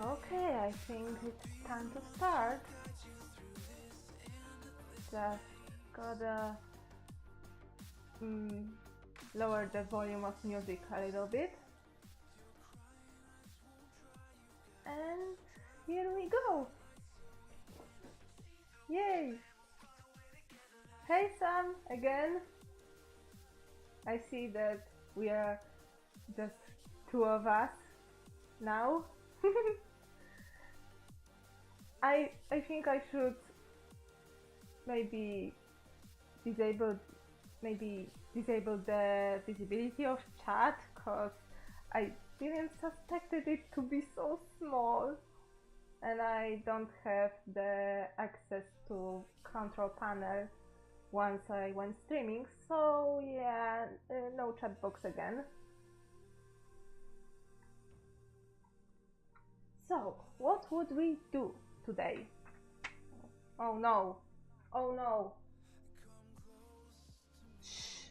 Okay, I think it's time to start. Just gotta lower the volume of music a little bit. And here we go! Yay! Hey Sam, again! I see that we are just two of us now. I think I should maybe disable the visibility of chat, cause I didn't suspected it to be so small, and I don't have the access to control panel once I went streaming, so yeah, no chat box again. So, what would we do today? Oh no! Oh no! Shh!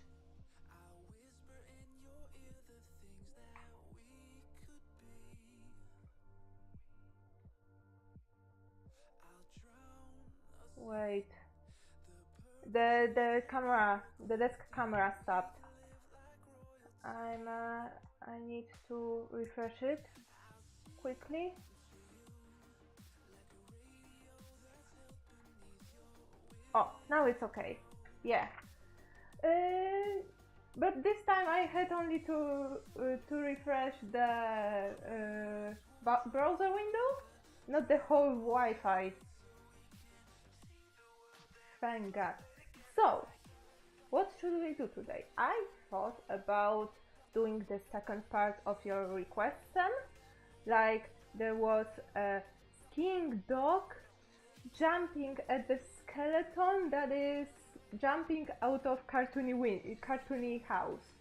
Wait. The desk camera stopped. I need to refresh it quickly. Oh, now it's okay. Yeah. But this time I had only to refresh the browser window, not the whole Wi-Fi. Thank God. So, what should we do today? I thought about doing the second part of your request, Sam. Like, there was a skiing dog jumping at the skeleton that is jumping out of cartoony house.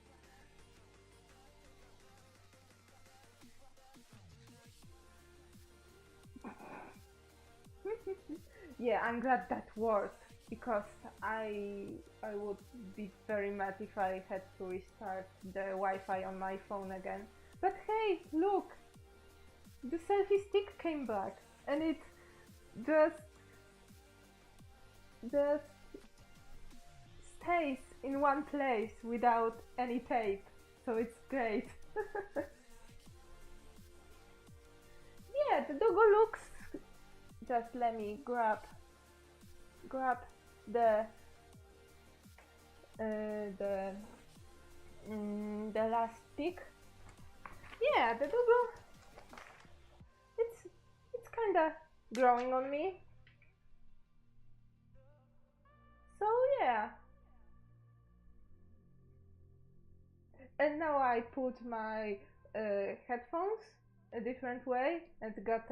Yeah, I'm glad that worked, because I would be very mad if I had to restart the Wi-Fi on my phone again. But hey, look! The selfie stick came back, and it just stays in one place without any tape, so it's great. Yeah, the doggo looks... Just let me grab the last pic. Yeah, the doggo, it's kinda growing on me. So yeah. And now I put my headphones a different way and got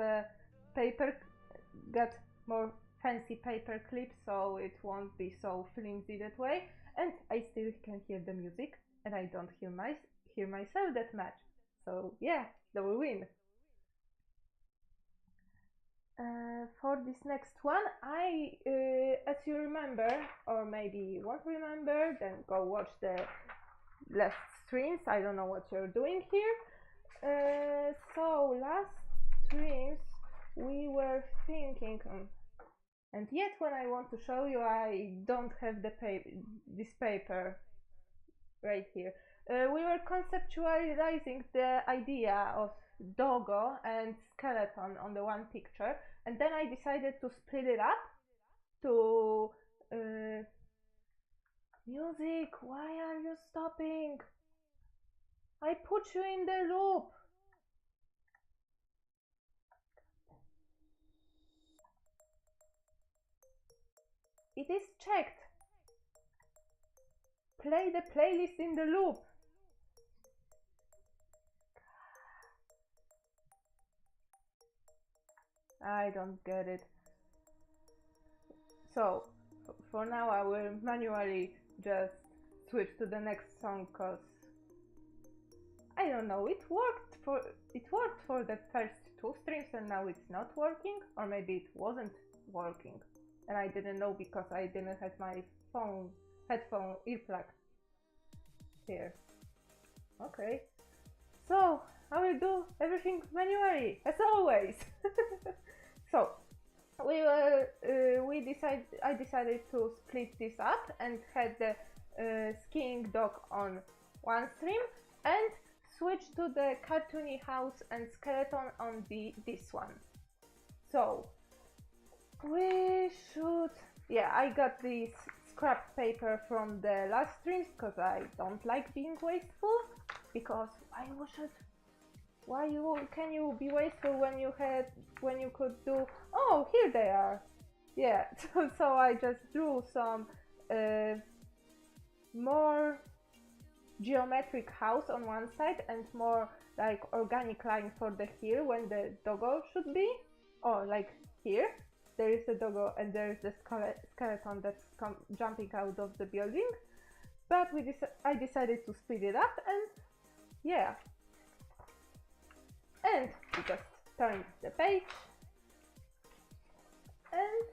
more fancy paper clips, so it won't be so flimsy that way, and I still can hear the music, and I don't hear myself that much. So yeah, double win. For this next one, as you remember, or maybe you won't remember, then go watch the last streams. I don't know what you're doing here. So last streams we were thinking, and yet when I want to show you, I don't have this paper right here. We were conceptualizing the idea of doggo and skeleton on the one picture, and then I decided to split it up to music. Why are you stopping? I put you in the loop. it is checked. Play the playlist in the loop. I don't get it. So, for now I will manually just switch to the next song, cause I don't know, it worked for the first 2 streams and now it's not working, or maybe it wasn't working and I didn't know because I didn't have my headphone earplug here. Okay, so I will do everything manually as always. So I decided to split this up and had the skiing dog on one stream and switch to the cartoony house and skeleton on this one. So we should, yeah, I got this scrap paper from the last streams because I don't like being wasteful, because can you be wasteful when you could do, oh, here they are. Yeah, so I just drew some more geometric house on one side and more like organic line for the here when the doggo should be, or like here there is the doggo and there is the skeleton that's jumping out of the building, but I decided to speed it up, and yeah, and we just turn the page and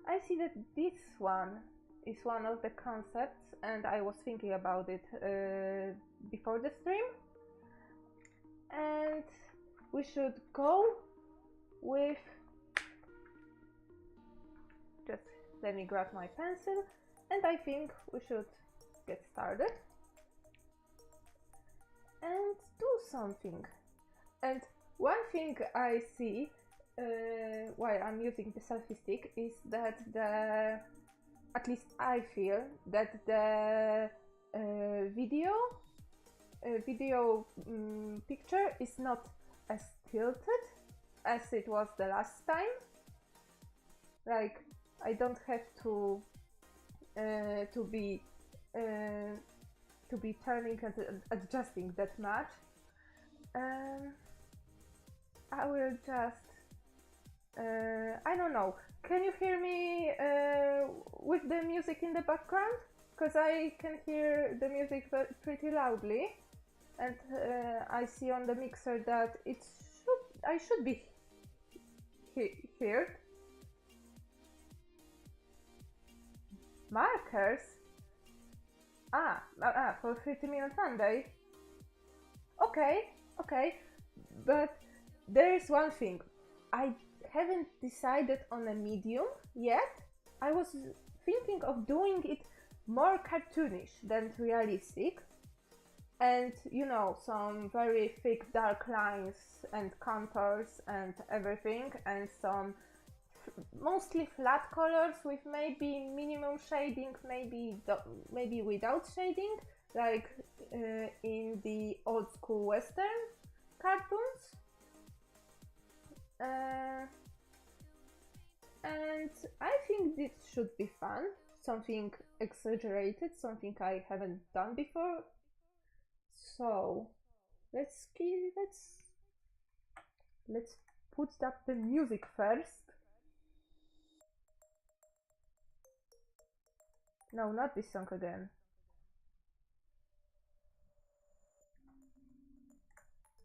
I see that this one is one of the concepts and I was thinking about it before the stream, and we should go with, just let me grab my pencil, and I think we should get started and do something. And one thing I see while I'm using the selfie stick is that at least I feel that the video picture is not as tilted as it was the last time. Like, I don't have to be turning and adjusting that much. I will just I don't know, can you hear me with the music in the background? Because I can hear the music pretty loudly, and I see on the mixer that I should be heard. Markers? For 30-minute Monday. Okay, but there is one thing. I haven't decided on a medium yet. I was thinking of doing it more cartoonish than realistic, and you know, some very thick dark lines and contours and everything, and some mostly flat colors with maybe minimum shading, maybe without shading, like in the old school Western cartoons. And I think this should be fun, something exaggerated, something I haven't done before. So let's put up the music first. No, not this song again.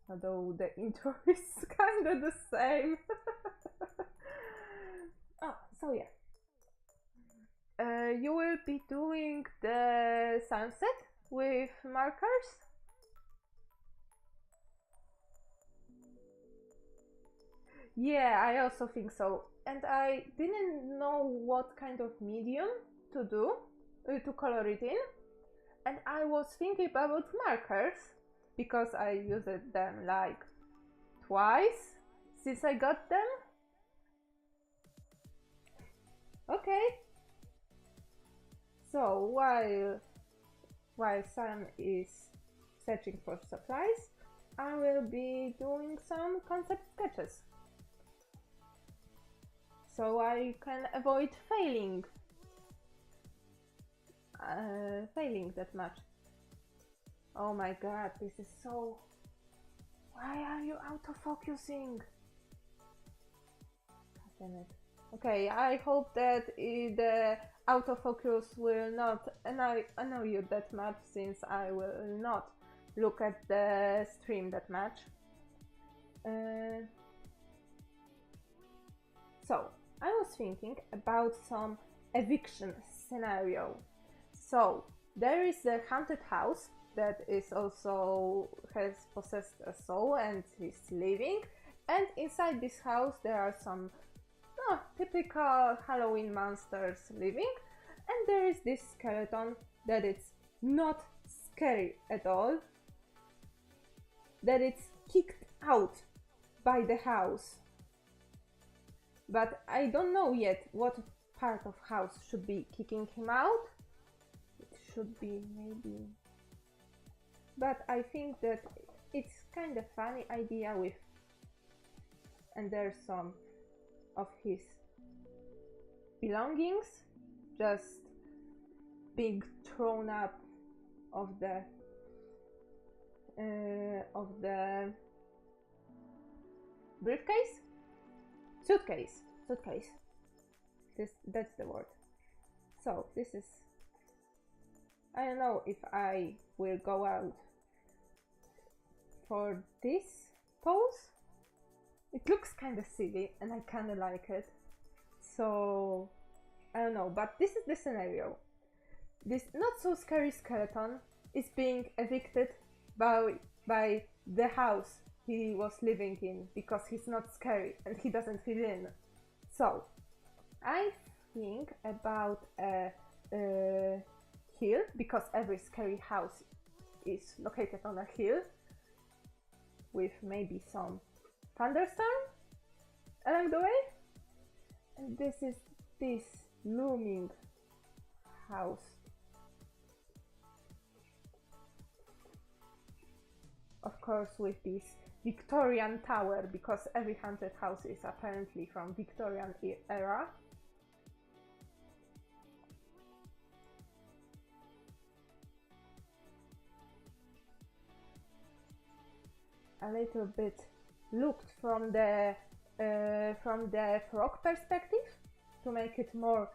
Although the intro is kind of the same. So yeah. You will be doing the sunset with markers. Yeah, I also think so. And I didn't know what kind of medium to do, to color it in. And I was thinking about markers, because I used them like twice since I got them. Okay. So while Sam is searching for supplies, I will be doing some concept sketches. so I can avoid failing that much. Oh my god, this is so... Why are you auto-focusing? God damn it. Okay, I hope that the autofocus will not annoy you that much, since I will not look at the stream that much. So, I was thinking about some eviction scenario. So, there is a haunted house that is also has possessed a soul and is living, and inside this house there are some typical Halloween monsters living, and there is this skeleton that it's not scary at all, that it's kicked out by the house. But I don't know yet what part of house should be kicking him out. It should be maybe... But I think that it's kind of funny idea with... And there's some of his belongings just being thrown up of the briefcase? Suitcase. That's the word. So this is... I don't know if I will go out for this pose. It looks kind of silly and I kind of like it. So I don't know, but this is the scenario. This not so scary skeleton is being evicted by the house he was living in, because he's not scary and he doesn't fit in. So I think about a hill, because every scary house is located on a hill with maybe some thunderstorm along the way. And this is this looming house. Of course, with this Victorian tower, because every haunted house is apparently from Victorian era. A little bit looked from the frog perspective to make it more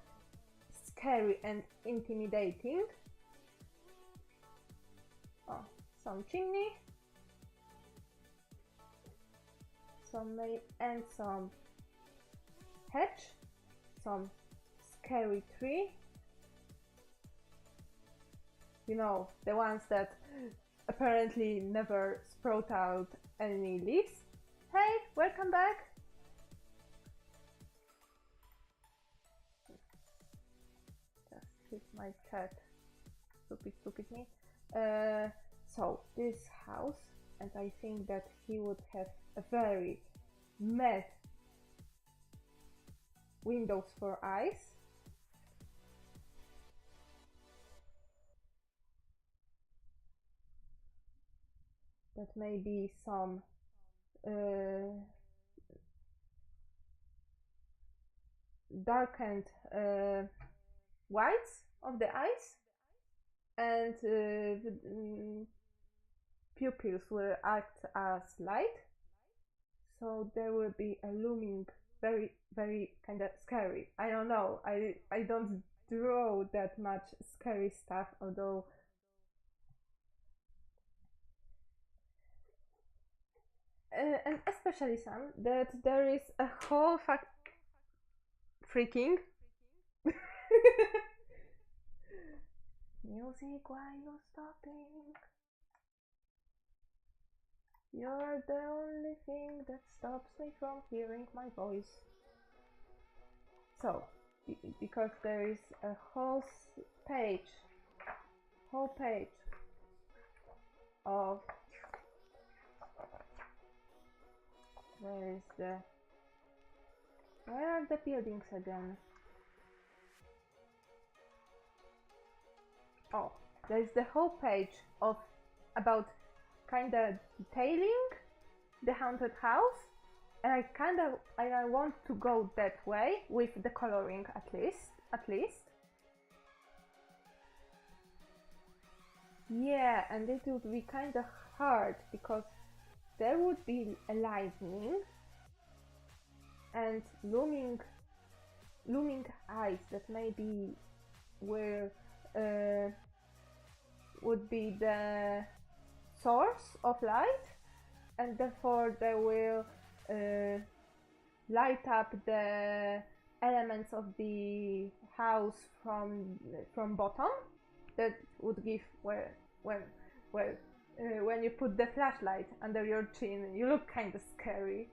scary and intimidating. Oh, some chimney, and some hedge, some scary tree. You know, the ones that apparently never sprout out any leaves. Hey, welcome back! Just hit my cat. Stupid me. So, this house, and I think that he would have a very mad windows for eyes. That may be some darkened whites of the eyes, and pupils will act as light, so there will be a looming, very, very kind of scary. I don't know, I don't draw that much scary stuff, although and especially some that there is a whole freaking music. Why you stopping? You're the only thing that stops me from hearing my voice. So, because there is a whole page of... Where are the buildings again? Oh, there's the whole page about kinda detailing the haunted house, And I want to go that way with the coloring at least. Yeah, and it would be kind of hard because there would be a lightning and looming eyes that maybe will would be the source of light, and therefore they will light up the elements of the house from bottom. That would give when you put the flashlight under your chin, you look kind of scary.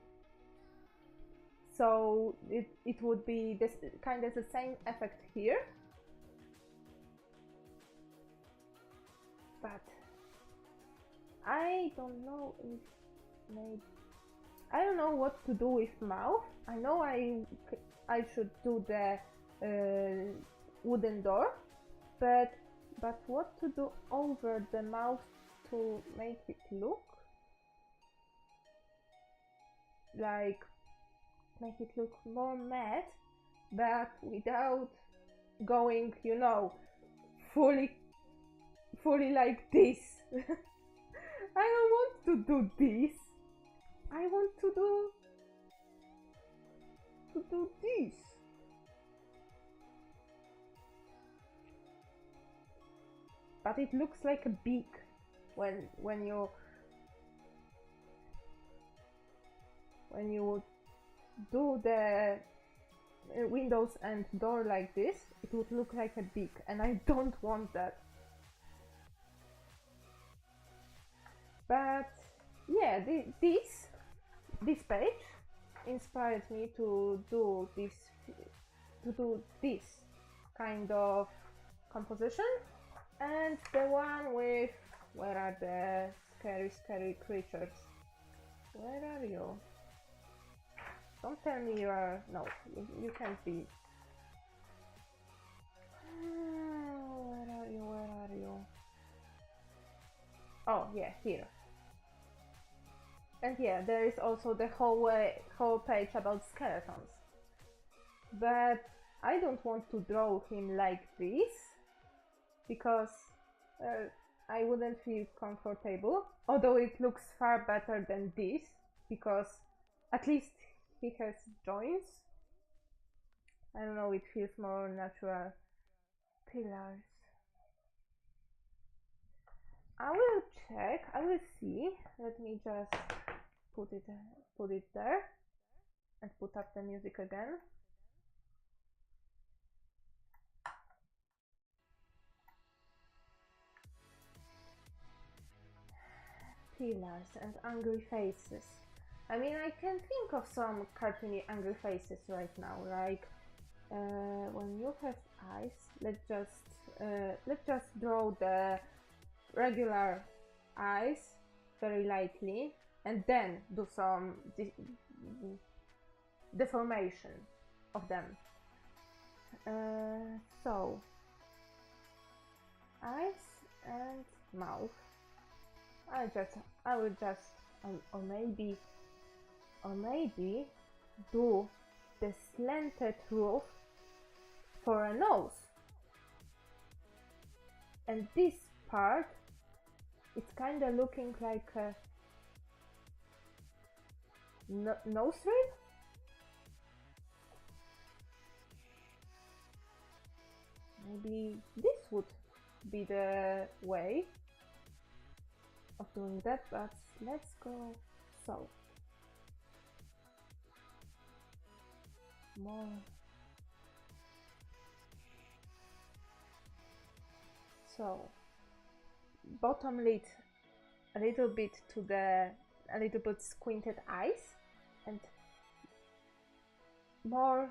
So it would be this kind of the same effect here, but I don't know if maybe I don't know what to do with mouth. I know I should do the wooden door, but what to do over the mouth to make it look more matte, but without going, you know, fully like this. I don't want to do this. I want to do this. But it looks like a beak when you do the windows and door like this. It would look like a beak, and I don't want that. But yeah, this page inspired me to do this kind of composition. And the one with where are the scary creatures? Where are you? Don't tell me you are. No, you can't be. Where are you? Where are you? Oh yeah, here. And yeah, there is also the whole page about skeletons. But I don't want to draw him like this, because I wouldn't feel comfortable, although it looks far better than this, because at least he has joints. I don't know, it feels more natural. Pillars. I will check, I will see. Let me just put it there and put up the music again. Pillars and angry faces. I mean, I can think of some cartoony angry faces right now, like when you have eyes. Let's just draw the regular eyes very lightly, and then do some deformation of them. So eyes and mouth. I will just or maybe do the slanted roof for a nose, and this part, it's kind of looking like a nose ring. Maybe this would be the way of doing that, but let's go so more. So bottom lid a little bit squinted eyes, and more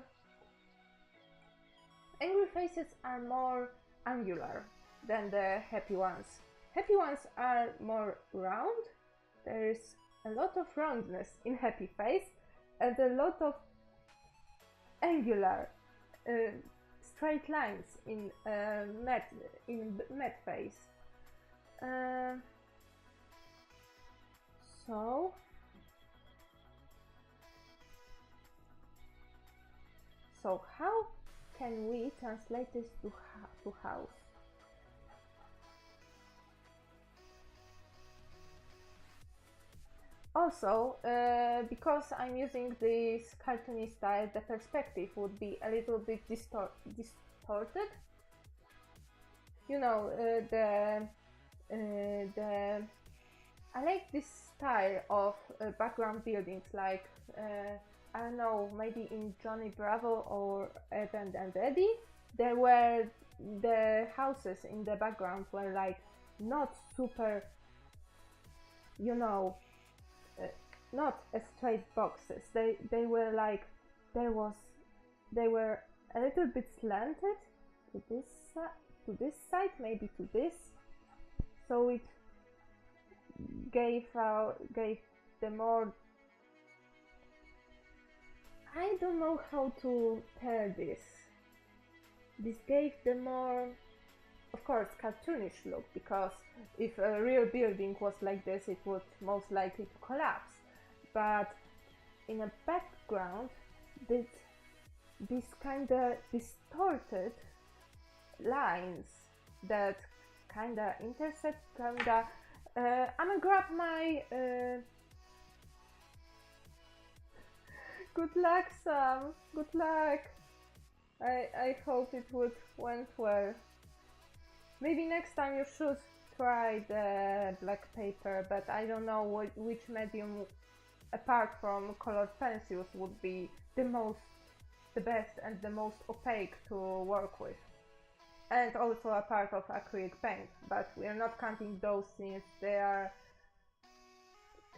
angry faces are more angular than the happy ones. Happy ones are more round. There is a lot of roundness in happy face and a lot of angular straight lines in matte face. So So how can we translate this to house? Also, because I'm using this cartoony style, the perspective would be a little bit distorted. You know, I like this style of background buildings, like I don't know, maybe in Johnny Bravo or Addie and Eddie, there were the houses in the background were like not super, you know, not as straight boxes. They were like they were a little bit slanted to this side, maybe to this, so it gave the more, I don't know how to tell this. This gave the more, of course, cartoonish look, because if a real building was like this, it would most likely to collapse. But in a background, this kind of distorted lines that kind of intersect, I'm gonna grab my good luck, Sam. Good luck. I hope it went well. Maybe next time you should try the black paper, but I don't know which medium, apart from colored pencils, would be the best and the most opaque to work with. And also a part of acrylic paint, but we are not counting those since they are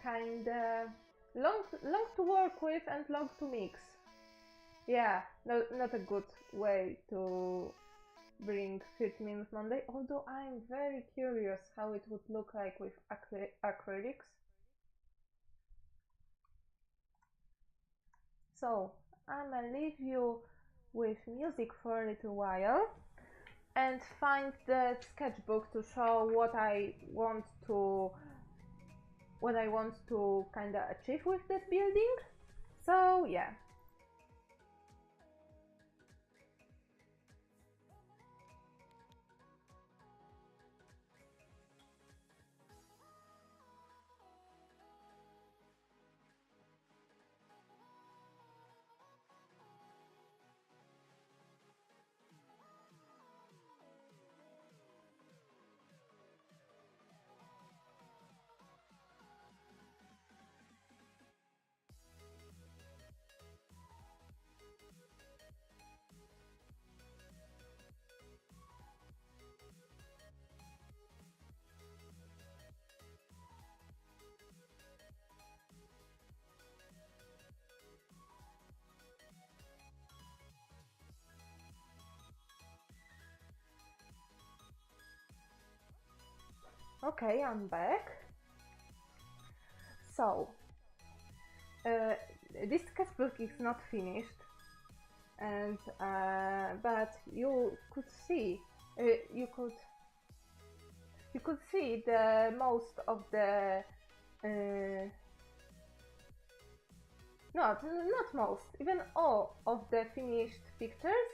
kinda long to work with and long to mix. Yeah, not a good way to bring 30 Minutes Monday, although I'm very curious how it would look like with acrylics. So I'm gonna leave you with music for a little while and find the sketchbook to show what I want to kind of achieve with that building. So yeah. Okay, I'm back. So, this sketchbook is not finished, and but you could see the most of the not most, even all of the finished pictures.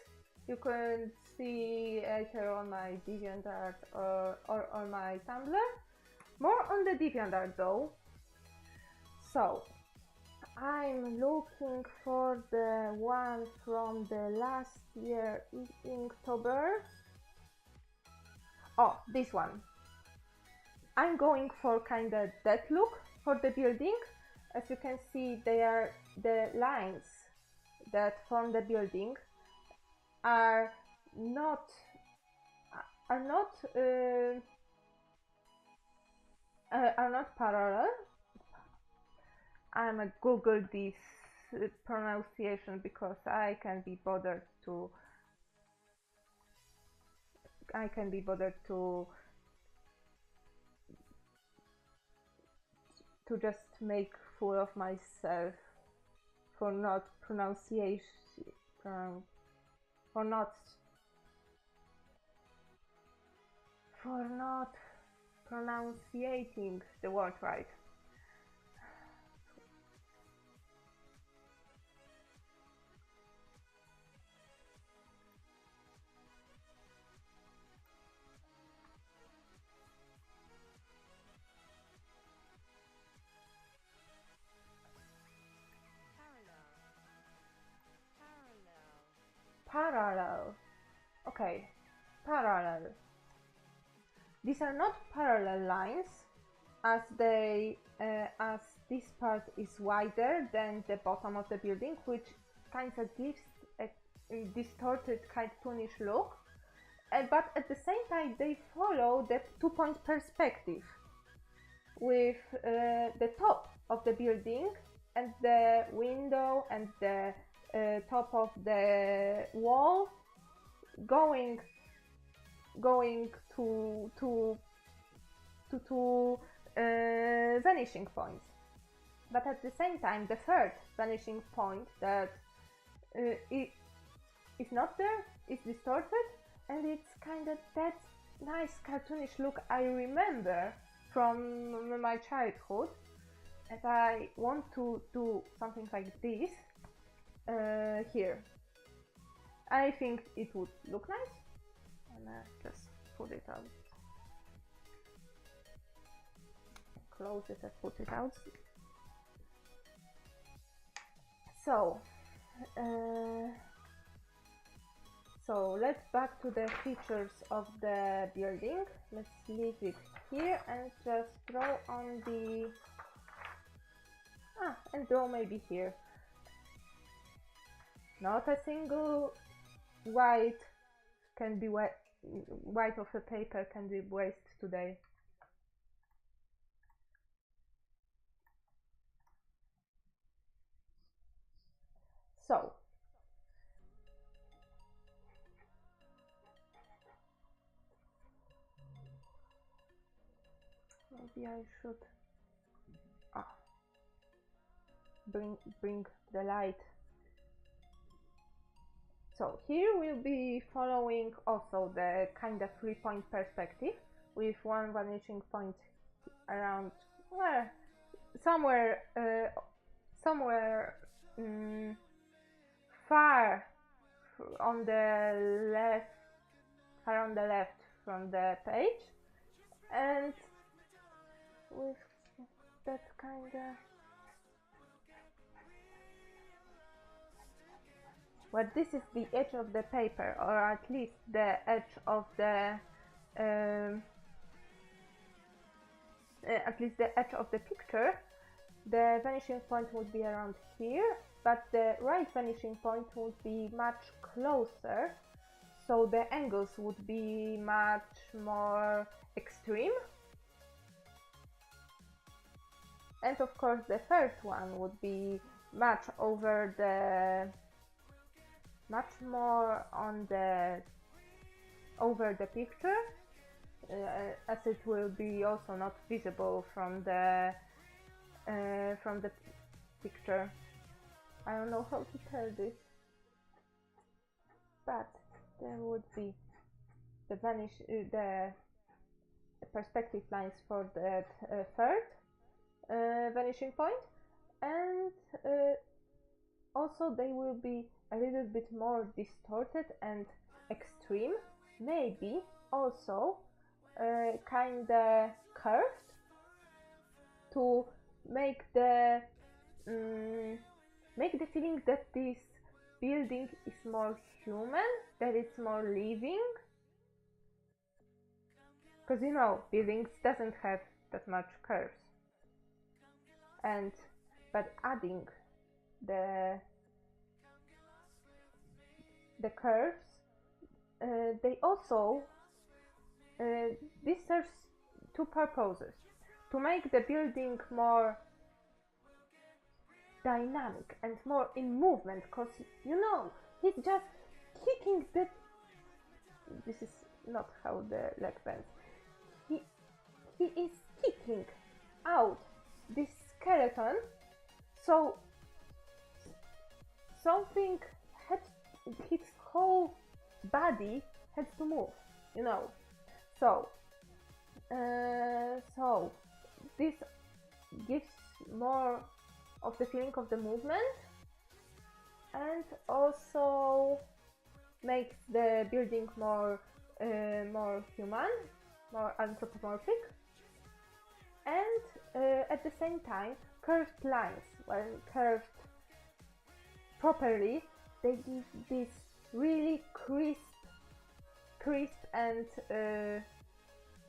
You can see either on my DeviantArt or on my Tumblr. More on the DeviantArt though. So I'm looking for the one from the last year in Inktober. Oh, this one. I'm going for kind of that look for the building. As you can see, they are the lines that form the building are not parallel. I'm gonna Google this pronunciation because I can be bothered to just make fool of myself for not pronouncing the word right. parallel. Okay, parallel. These are not parallel lines, as this part is wider than the bottom of the building, which kind of gives a distorted, cartoonish look. But at the same time, they follow that two-point perspective, with the top of the building and the window and the top of the wall going to vanishing points. But at the same time, the third vanishing point that it is not there, is distorted, and it's kind of that nice cartoonish look I remember from my childhood, and I want to do something like this here. I think it would look nice, and just put it out, close it and put it out. So let's back to the features of the building. Let's leave it here and just draw on the and draw maybe here. Not a single white of the paper can be wasted today. So maybe I should bring the light. So here we'll be following also the kind of three-point perspective, with one vanishing point around somewhere far on the left from the page, and with that kind of, well, this is the edge of the paper, or at least the edge of the picture. The vanishing point would be around here, but the right vanishing point would be much closer, so the angles would be much more extreme. And of course the first one would be much more over the picture, as it will be also not visible from the picture. I don't know how to tell this, but there would be the perspective lines for that third vanishing point, and also they will be a little bit more distorted and extreme, maybe also kinda curved, to make the feeling that this building is more human, that it's more living, because you know, buildings doesn't have that much curves, but adding the curves, they also this serves two purposes: to make the building more dynamic and more in movement, because you know, he's just kicking the, this is not how the leg bends, he is kicking out this skeleton, so something his whole body has to move, you know. So this gives more of the feeling of the movement, and also makes the building more human, more anthropomorphic, and at the same time, curved lines, when curved properly, they give this really crisp and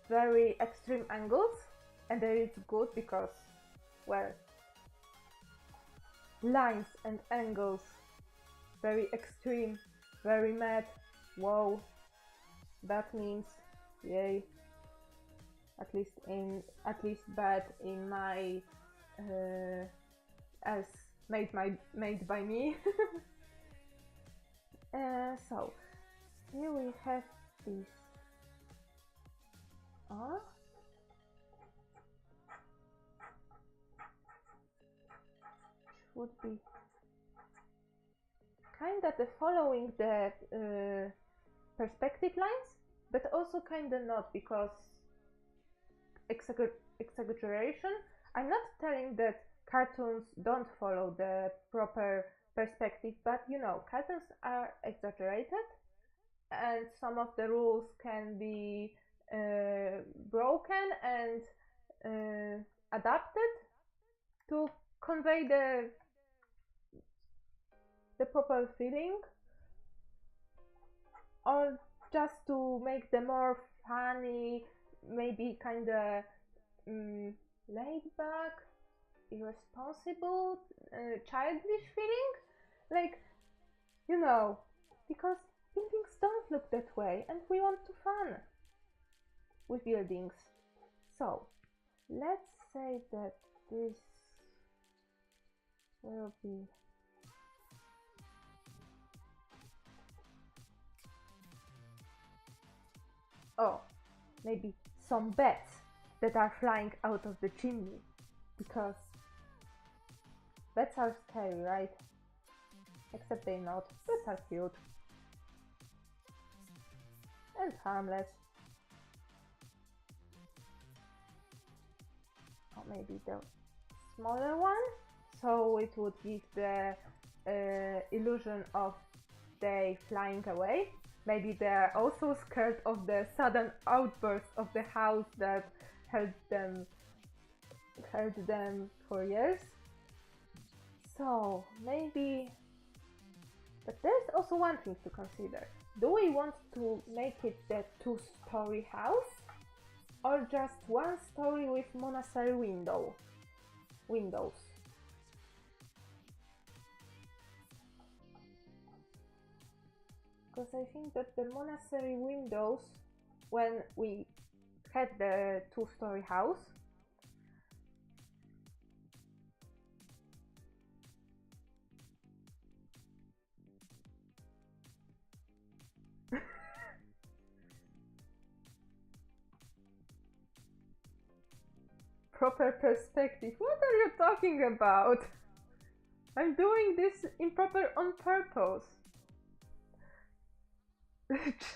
very extreme angles, and that is good because, well, lines and angles, very extreme, very mad. Whoa, that means yay. At least bad in my as made by me. So here we have this would be kinda the following the perspective lines, but also kinda not, because exaggeration. I'm not telling that cartoons don't follow the proper perspective, but you know, cartoons are exaggerated and some of the rules can be broken and adapted to convey the proper feeling, or just to make them more funny, maybe kinda laid back, irresponsible, childish feeling, like, you know, because buildings don't look that way and we want to fun with buildings. So let's say that this will be maybe some bats that are flying out of the chimney, because bats are scary, right? Except they're not. Bats are cute and harmless. Or maybe the smaller one, so it would give the illusion of they flying away. Maybe they are also scared of the sudden outburst of the house that held them for years. So maybe, but there's also one thing to consider. Do we want to make it the two-story house, or just one story with monastery windows? Because I think that the monastery windows, when we had the two-story house, proper perspective. What are you talking about? I'm doing this improper on purpose.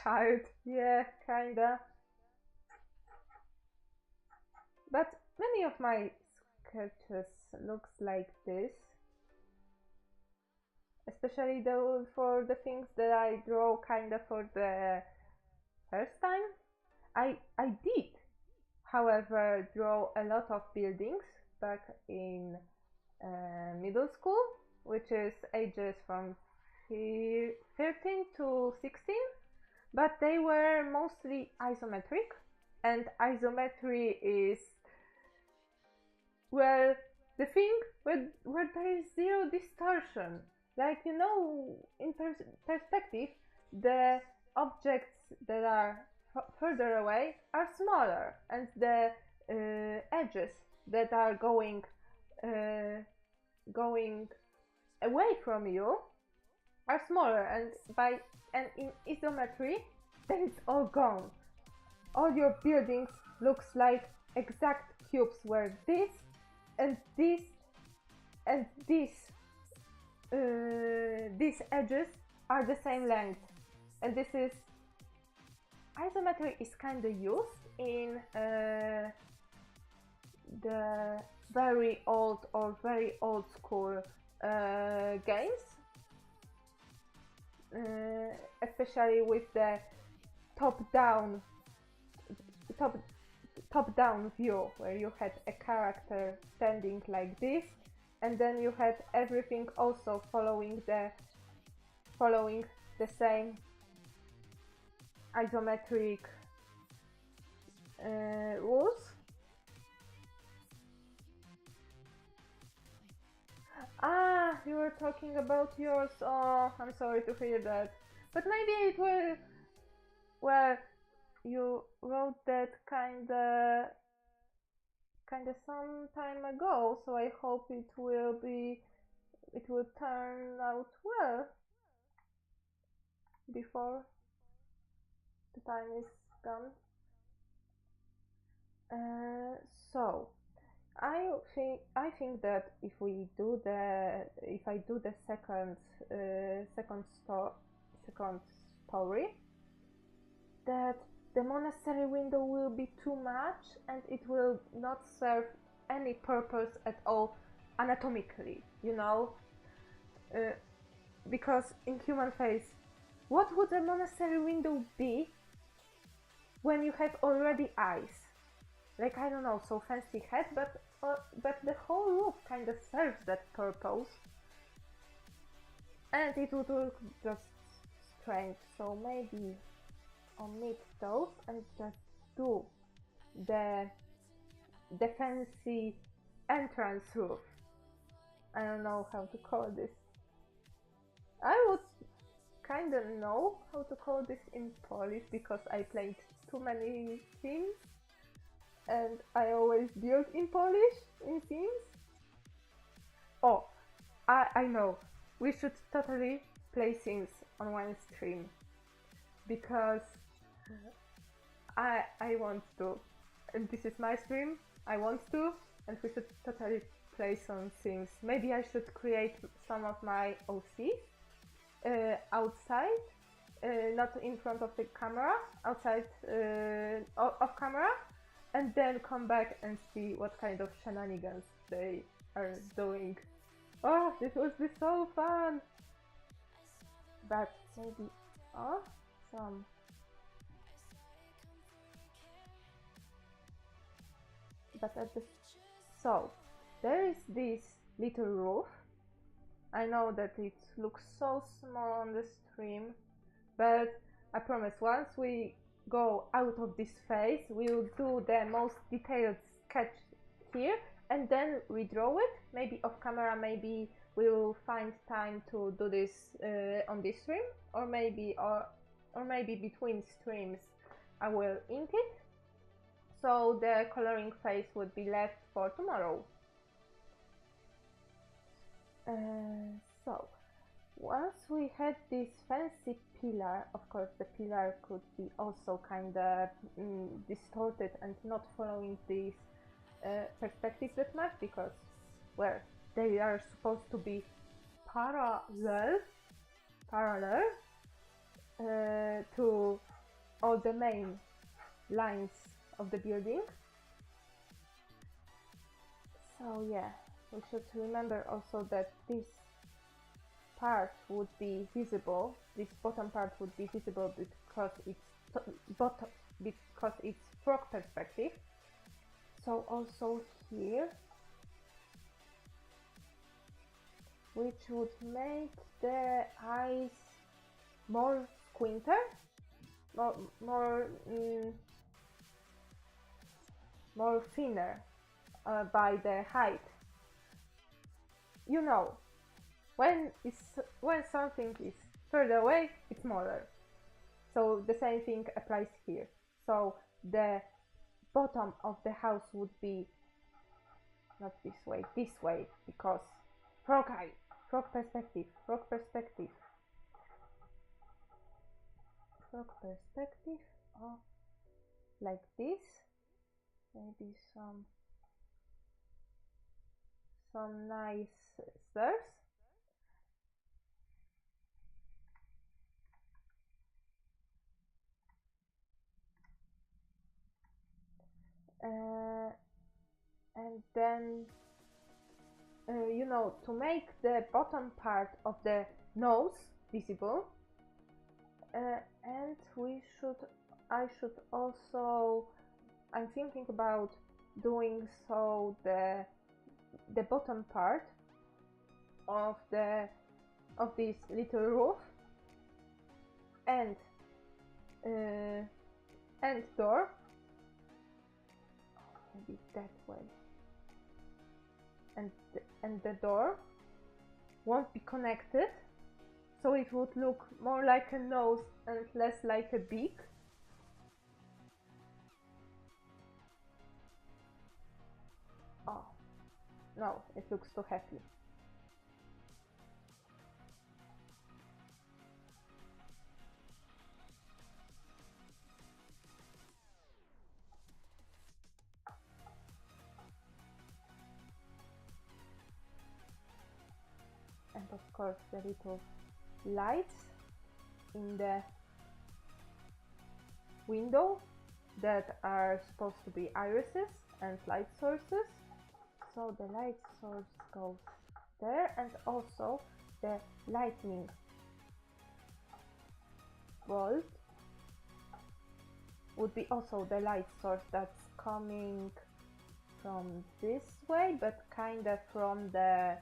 Child, yeah, kinda. But many of my sketches looks like this, especially for the things that I draw kinda for the first time. I did, however, draw a lot of buildings back in middle school, which is ages from 13 to 16, but they were mostly isometric, and isometry is, well, the thing where there is zero distortion. Like, you know, in perspective, the objects that are further away are smaller, and the edges that are going away from you are smaller, and in isometry then it's all gone. All your buildings looks like exact cubes where this and this and these edges are the same length, and this is isometry is kind of used in the very old or very old school games, especially with the top-down view, where you had a character standing like this, and then you had everything also following the same isometric rules. Ah, you were talking about yours. Oh, I'm sorry to hear that. But maybe it will. Well, you wrote that kinda some time ago, so I hope it will turn out well before the time is gone. So I think that if I do the second story, that the monastery window will be too much and it will not serve any purpose at all anatomically, you know? Because in human face, what would a monastery window be when you have already eyes? Like, I don't know, so fancy head, but the whole roof kind of serves that purpose. And it would look just strange, so maybe omit those and just do the fancy entrance roof. I don't know how to call this. I would kinda know how to call this in Polish because I played too many Sims and I always build in Polish in Sims. Oh, I know. We should totally play Sims on one stream because I want to, and this is my stream. I want to, and we should totally play some Sims. Maybe I should create some of my OCs outside, not in front of the camera, outside of camera, and then come back and see what kind of shenanigans they are doing. Oh, this would be so fun! But maybe some. But so there is this little roof. I know that it looks so small on the stream, but I promise once we go out of this phase, we'll do the most detailed sketch here and then redraw it, maybe off camera. Maybe we'll find time to do this on this stream, or maybe between streams I will ink it, so the coloring phase would be left for tomorrow. So once we had this fancy pillar, of course the pillar could be also kinda distorted and not following this perspective that much, because, well, they are supposed to be parallel to all the main lines of the building. So yeah, we should remember also that this part would be visible, this bottom part would be visible because it's frog perspective. So also here, which would make the eyes more squinter, more thinner by the height. You know, when something is further away, it's smaller. So the same thing applies here. So the bottom of the house would be not this way, because frog eye, frog perspective, or like this. Maybe some nice stairs. And then you know, to make the bottom part of the nose visible, and I should also, I'm thinking about doing so the bottom part of this little roof and door, maybe that way, and the door won't be connected, so it would look more like a nose and less like a beak. Oh, no, it looks too happy. And of course the little lights in the window that are supposed to be irises and light sources. So the light source goes there, and also the lightning bolt would be also the light source that's coming from this way, but kinda from the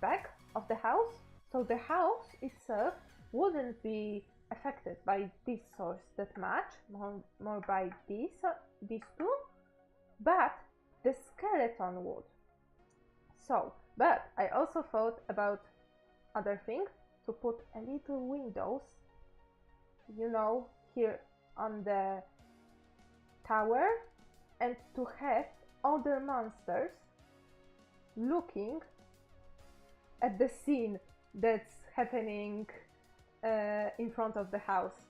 back of the house. So the house itself wouldn't be affected by this source that much, more by these two, but the skeleton would. So, but I also thought about other things, to put a little windows, you know, here on the tower, and to have other monsters looking at the scene that's happening in front of the house,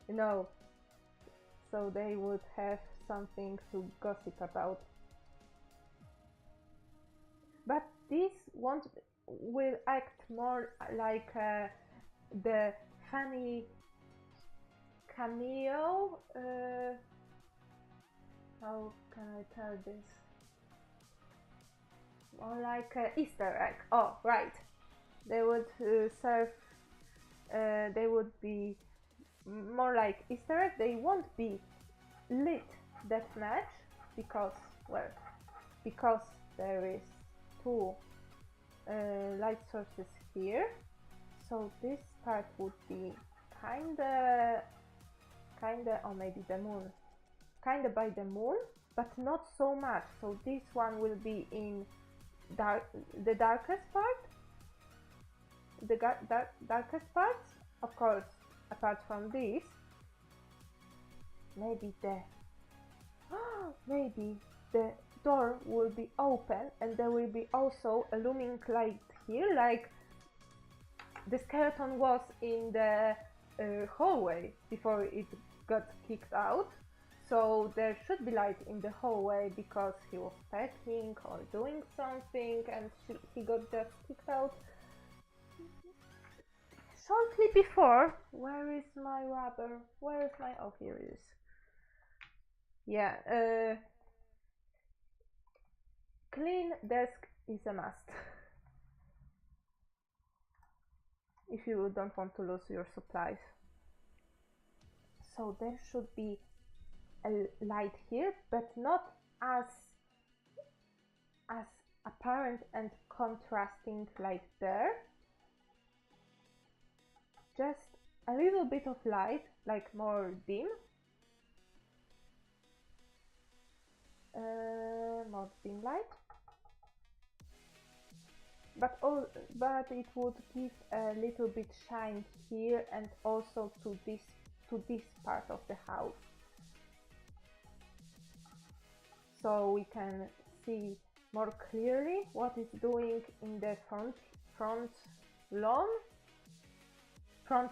you know, so they would have something to gossip about. But this will act more like the funny cameo. How can I tell this? More like an Easter egg. Oh, right. They would serve. They would be more like Easter egg. They won't be lit that much because, well, because there is two light sources here. So this part would be kinda, or maybe the moon, kinda by the moon, but not so much. So this one will be in the darkest part, the darkest parts, of course. Apart from this, maybe the door will be open, and there will be also a looming light here, like the skeleton was in the hallway before it got kicked out. So there should be light in the hallway because he was packing or doing something, and he got just kicked out. Shortly before, where is my rubber? Where is my, oh, here it is. Yeah, clean desk is a must. If you don't want to lose your supplies. So there should be a light here, but not as apparent and contrasting like there. Just a little bit of light, like more dim. More dim light. But it would give a little bit shine here, and also to this part of the house, so we can see more clearly what it's doing in the front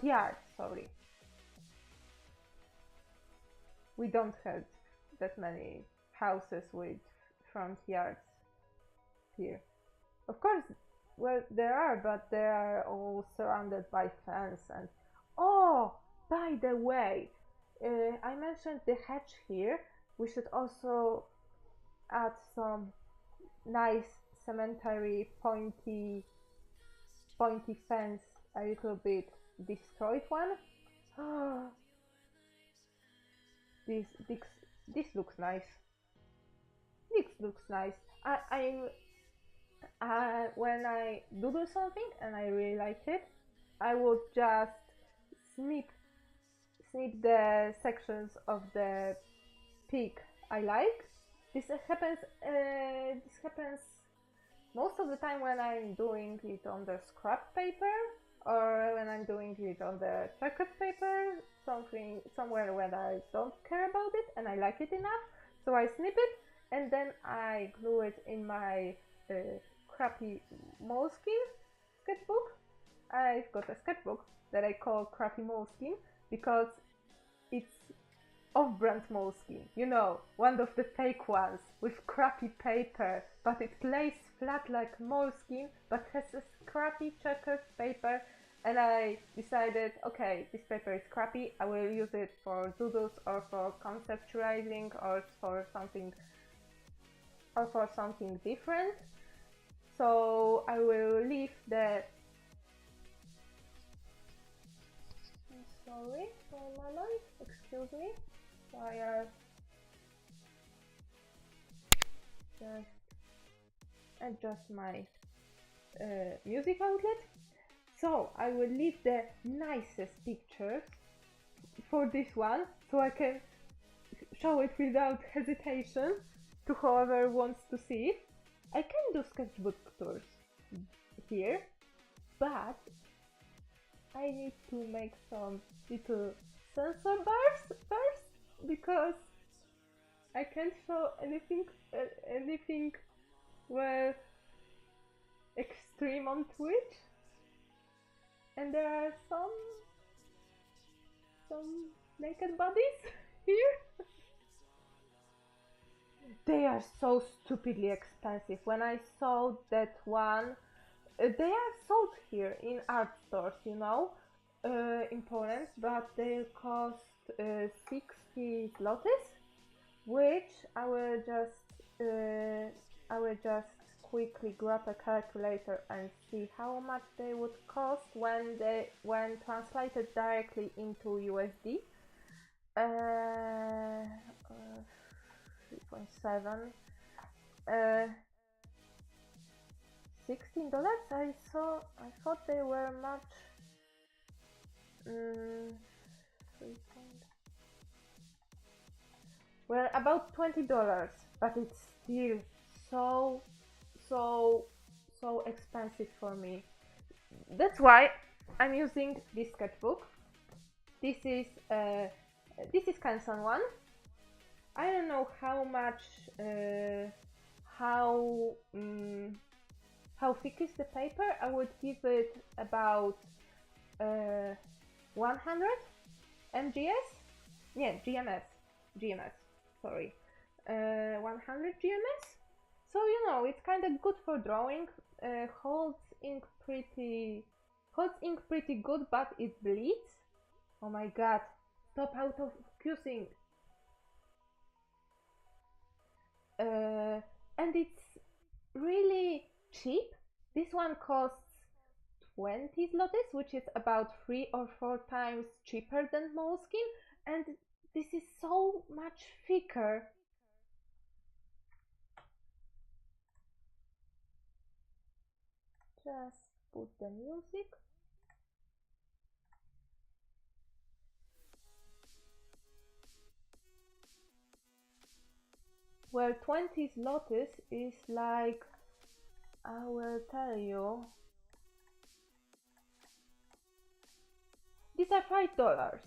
yard. Sorry, we don't have that many houses with front yards here. Of course, well, there are, but they are all surrounded by fence. And oh, by the way, I mentioned the hedge here. We should also add some nice cemetery pointy fence, a little bit destroyed one. This looks nice. This looks nice. When I doodle something and I really like it, I would just snip snip the sections of the pig I like. This happens most of the time when I'm doing it on the scrap paper, or when I'm doing it on the checkered paper, somewhere where I don't care about it and I like it enough. So I snip it and then I glue it in my crappy moleskin sketchbook. I've got a sketchbook that I call Crappy Moleskin because it's off-brand moleskin, you know, one of the fake ones with crappy paper, but it lays flat like moleskin but has a crappy checkered paper. And I decided, okay, this paper is crappy, I will use it for doodles or for conceptualizing or for something different. So I will leave the... I'm sorry for my noise, excuse me. So I just adjust my music outlet. So I will leave the nicest pictures for this one, so I can show it without hesitation to whoever wants to see it. I can do sketchbook tours here, but I need to make some little sensor bars first, because I can't show anything well extreme on Twitch. And there are some naked bodies here. They are so stupidly expensive. When I saw that one, they are sold here in art stores, you know, in Poland, but they cost 60 zlotys, which I will just quickly grab a calculator and see how much they would cost when translated directly into USD. 3.7 $16. I thought they were much. Well, about $20, but it's still so expensive for me. That's why I'm using this sketchbook. This is Canson one. I don't know how much how thick is the paper. I would give it about 100 mgs. Yeah, GMS. Sorry, 100 GMS. So you know, it's kind of good for drawing. Holds ink pretty good, but it bleeds. Oh my god! Stop out of focusing. And it's really cheap. This one costs 20 zlotys, which is about 3 or 4 times cheaper than moleskin, and this is so much thicker. Just put the music. Well, 20 zlotys is like, I will tell you, these are $5,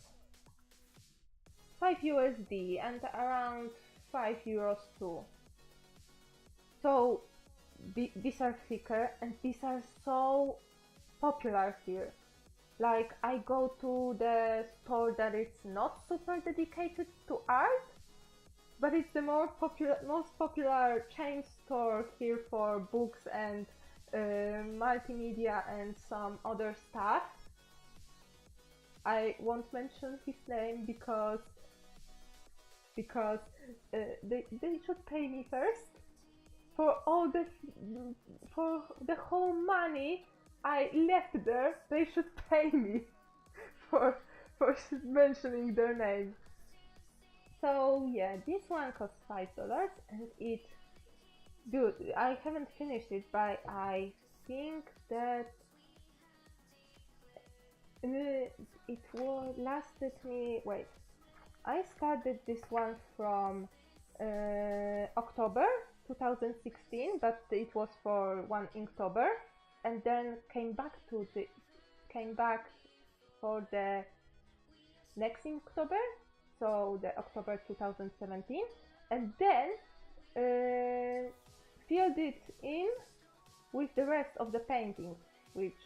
5 USD, and around 5 euros too. So these are thicker, and these are so popular here. Like, I go to the store that is not super dedicated to art, but it's the most popular chain store here for books and multimedia and some other stuff. I won't mention his name because they should pay me first for the whole money I left there. They should pay me for mentioning their name. So yeah, this one costs $5, and dude, I haven't finished it, but I think that it lasted me, wait, I started this one from October 2016, but it was for one Inktober, and then came back for the next Inktober, so the October 2017, and then filled it in with the rest of the paintings, which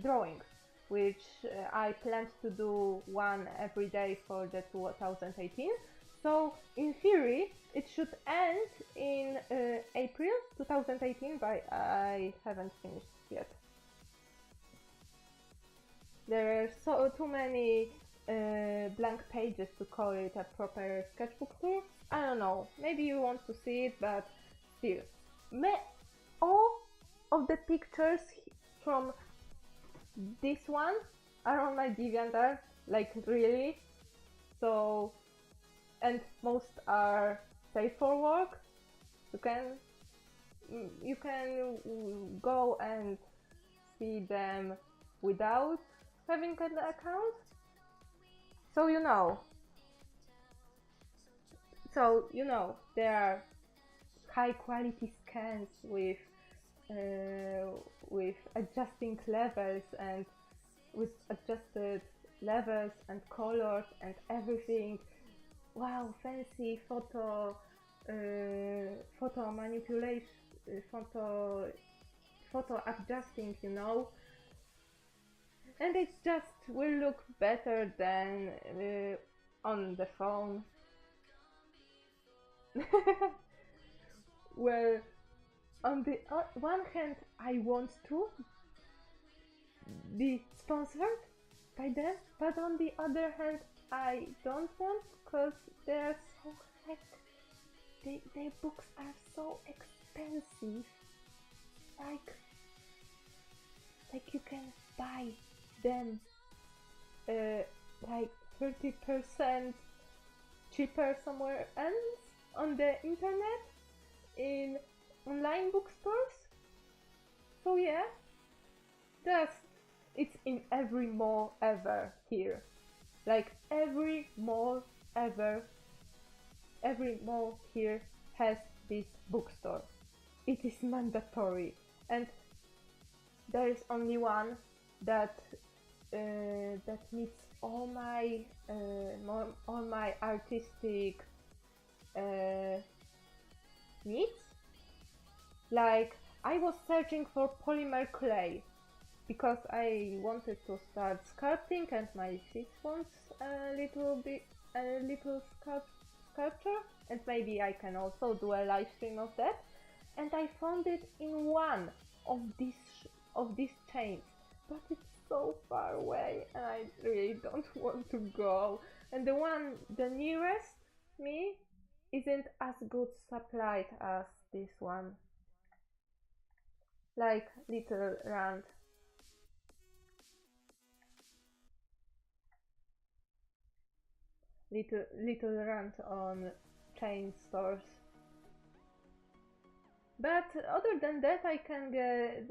drawings, which I planned to do one every day for the 2018. So in theory it should end in April 2018, but I haven't finished yet. There are too many blank pages to call it a proper sketchbook tour. I don't know, maybe you want to see it, but still. All of the pictures from this one are on my DeviantArt, like really. So, and most are safe for work. You can go and see them without having an account. So you know. There are high quality scans with adjusting levels and with adjusted levels and colors and everything. Wow, fancy photo manipulation, photo adjusting, you know. And it just will look better than on the phone. Well, on the one hand, I want to be sponsored by them, but on the other hand, I don't want, because they're so their books are so expensive. Like you can buy them like 30% cheaper somewhere else on the internet in online bookstores. So yeah, it's in every mall ever here. Like every mall here has this bookstore. It is mandatory, and there is only one that meets all my artistic needs. Like, I was searching for polymer clay because I wanted to start sculpting, and my sis wants a little sculpture, and maybe I can also do a live stream of that. And I found it in one of these chains, but it's so far away and I really don't want to go. And the nearest me isn't as good supplied as this one. Like Little Rand. Little Rand on chain stores. But other than that, I can get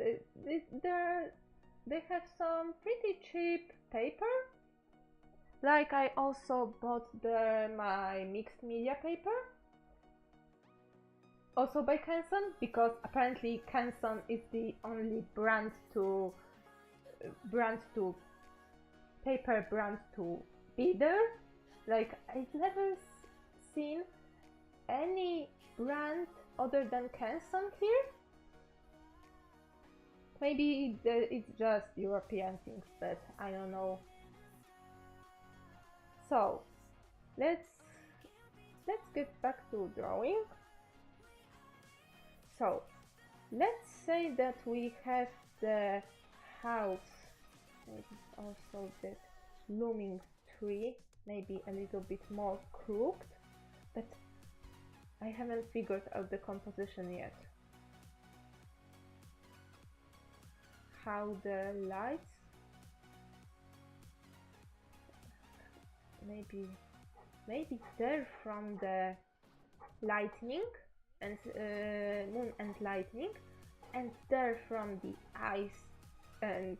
they have some pretty cheap paper. Like, I also bought my mixed media paper, also by Canson, because apparently Canson is the only paper brand to be there. Like, I've never seen any brand other than Canson here. Maybe it's just European things, but I don't know. So let's get back to drawing. So let's say that we have the house, maybe also the looming tree, maybe a little bit more crooked, but I haven't figured out the composition yet. How the lights, maybe they're from the lightning and moon and lightning, and they're from the eyes and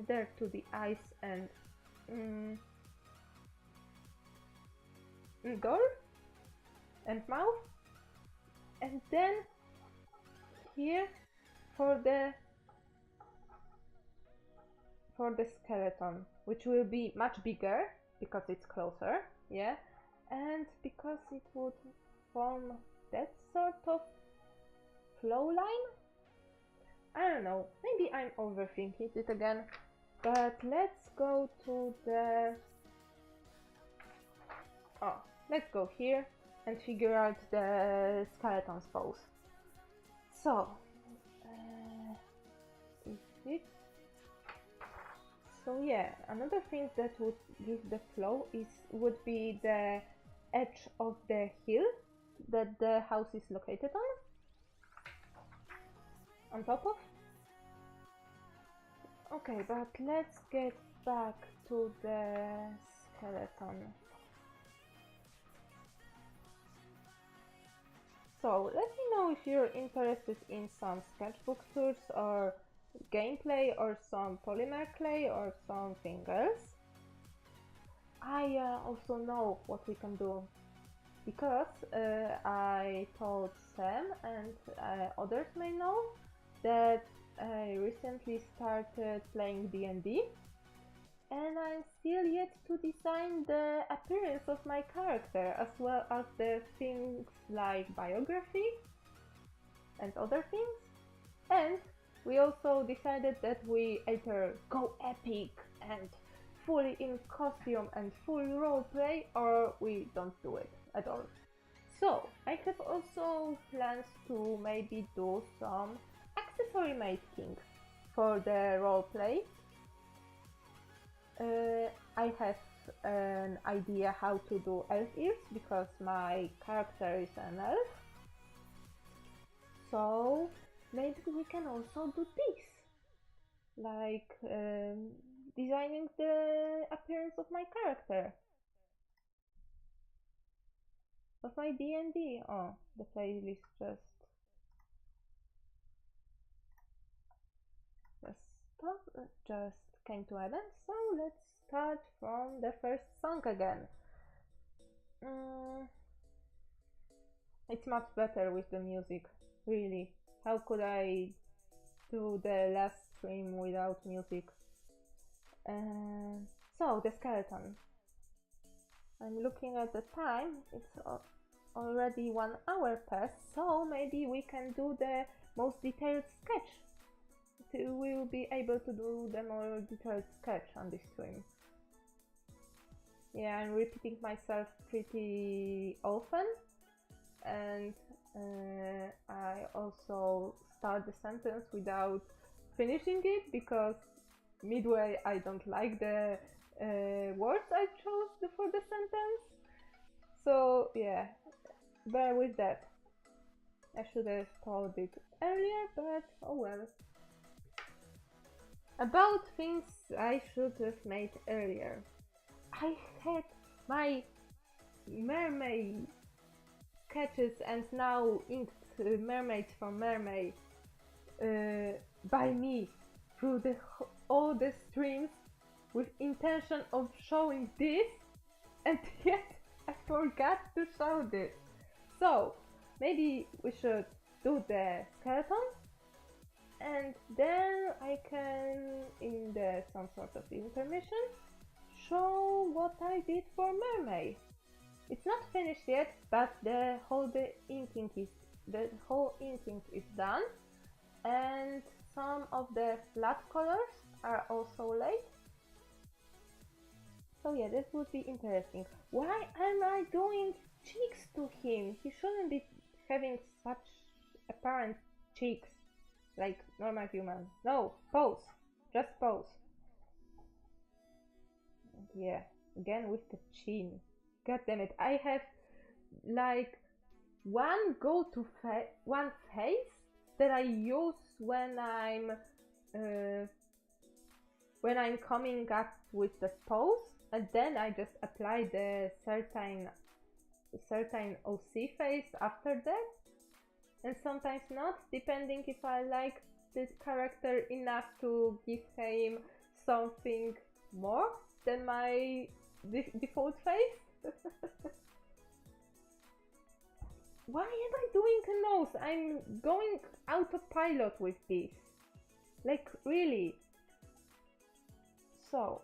there to the eyes and goal and mouth, and then here for the skeleton, which will be much bigger because it's closer, yeah, and because it would form that sort of flow line. I don't know, maybe I'm overthinking it again, but let's go to the... oh, let's go here and figure out the skeleton's pose. So, is it? So yeah, another thing that would give the flow would be the edge of the hill that the house is located on top of. Okay, but let's get back to the skeleton. So let me know if you're interested in some sketchbook tours or gameplay or some polymer clay or something else. I also know what we can do because I told Sam and others may know that I recently started playing D&D, and I'm still yet to design the appearance of my character, as well as the things like biography and other things. And we also decided that we either go epic and fully in costume and full roleplay, or we don't do it at all. So I have also plans to maybe do some accessory making for the roleplay. I have an idea how to do elf ears because my character is an elf. So maybe we can also do this, like designing the appearance of my character, of my D&D. Oh, the playlist just came to an end, so let's start from the first song again. It's much better with the music, really. How could I do the last stream without music? So, the skeleton. I'm looking at the time, it's already 1 hour past, so maybe we can do the most detailed sketch. We will be able to do the more detailed sketch on this stream. Yeah, I'm repeating myself pretty often, and I also start the sentence without finishing it because midway I don't like the words I chose for the sentence. So yeah, bear with that. I should have told it earlier, but oh well. About things I should have made earlier. I had my mermaid sketches and now inked mermaids from Mermaid by me through all the streams with intention of showing this, and yet I forgot to show this. So maybe we should do the skeleton, and then I can, in some sort of intermission, show what I did for Mermaid. It's not finished yet, but the whole inking is done, and some of the flat colors are also laid. So yeah, this would be interesting. Why am I doing cheeks to him? He shouldn't be having such apparent cheeks like normal human. No, pose. Just pose. And yeah, again with the chin. God damn it, I have like one face that I use when I'm coming up with the pose, and then I just apply the certain OC face after that, and sometimes not, depending if I like this character enough to give him something more than my default face. Why am I doing a nose? I'm going autopilot with this. Like, really. So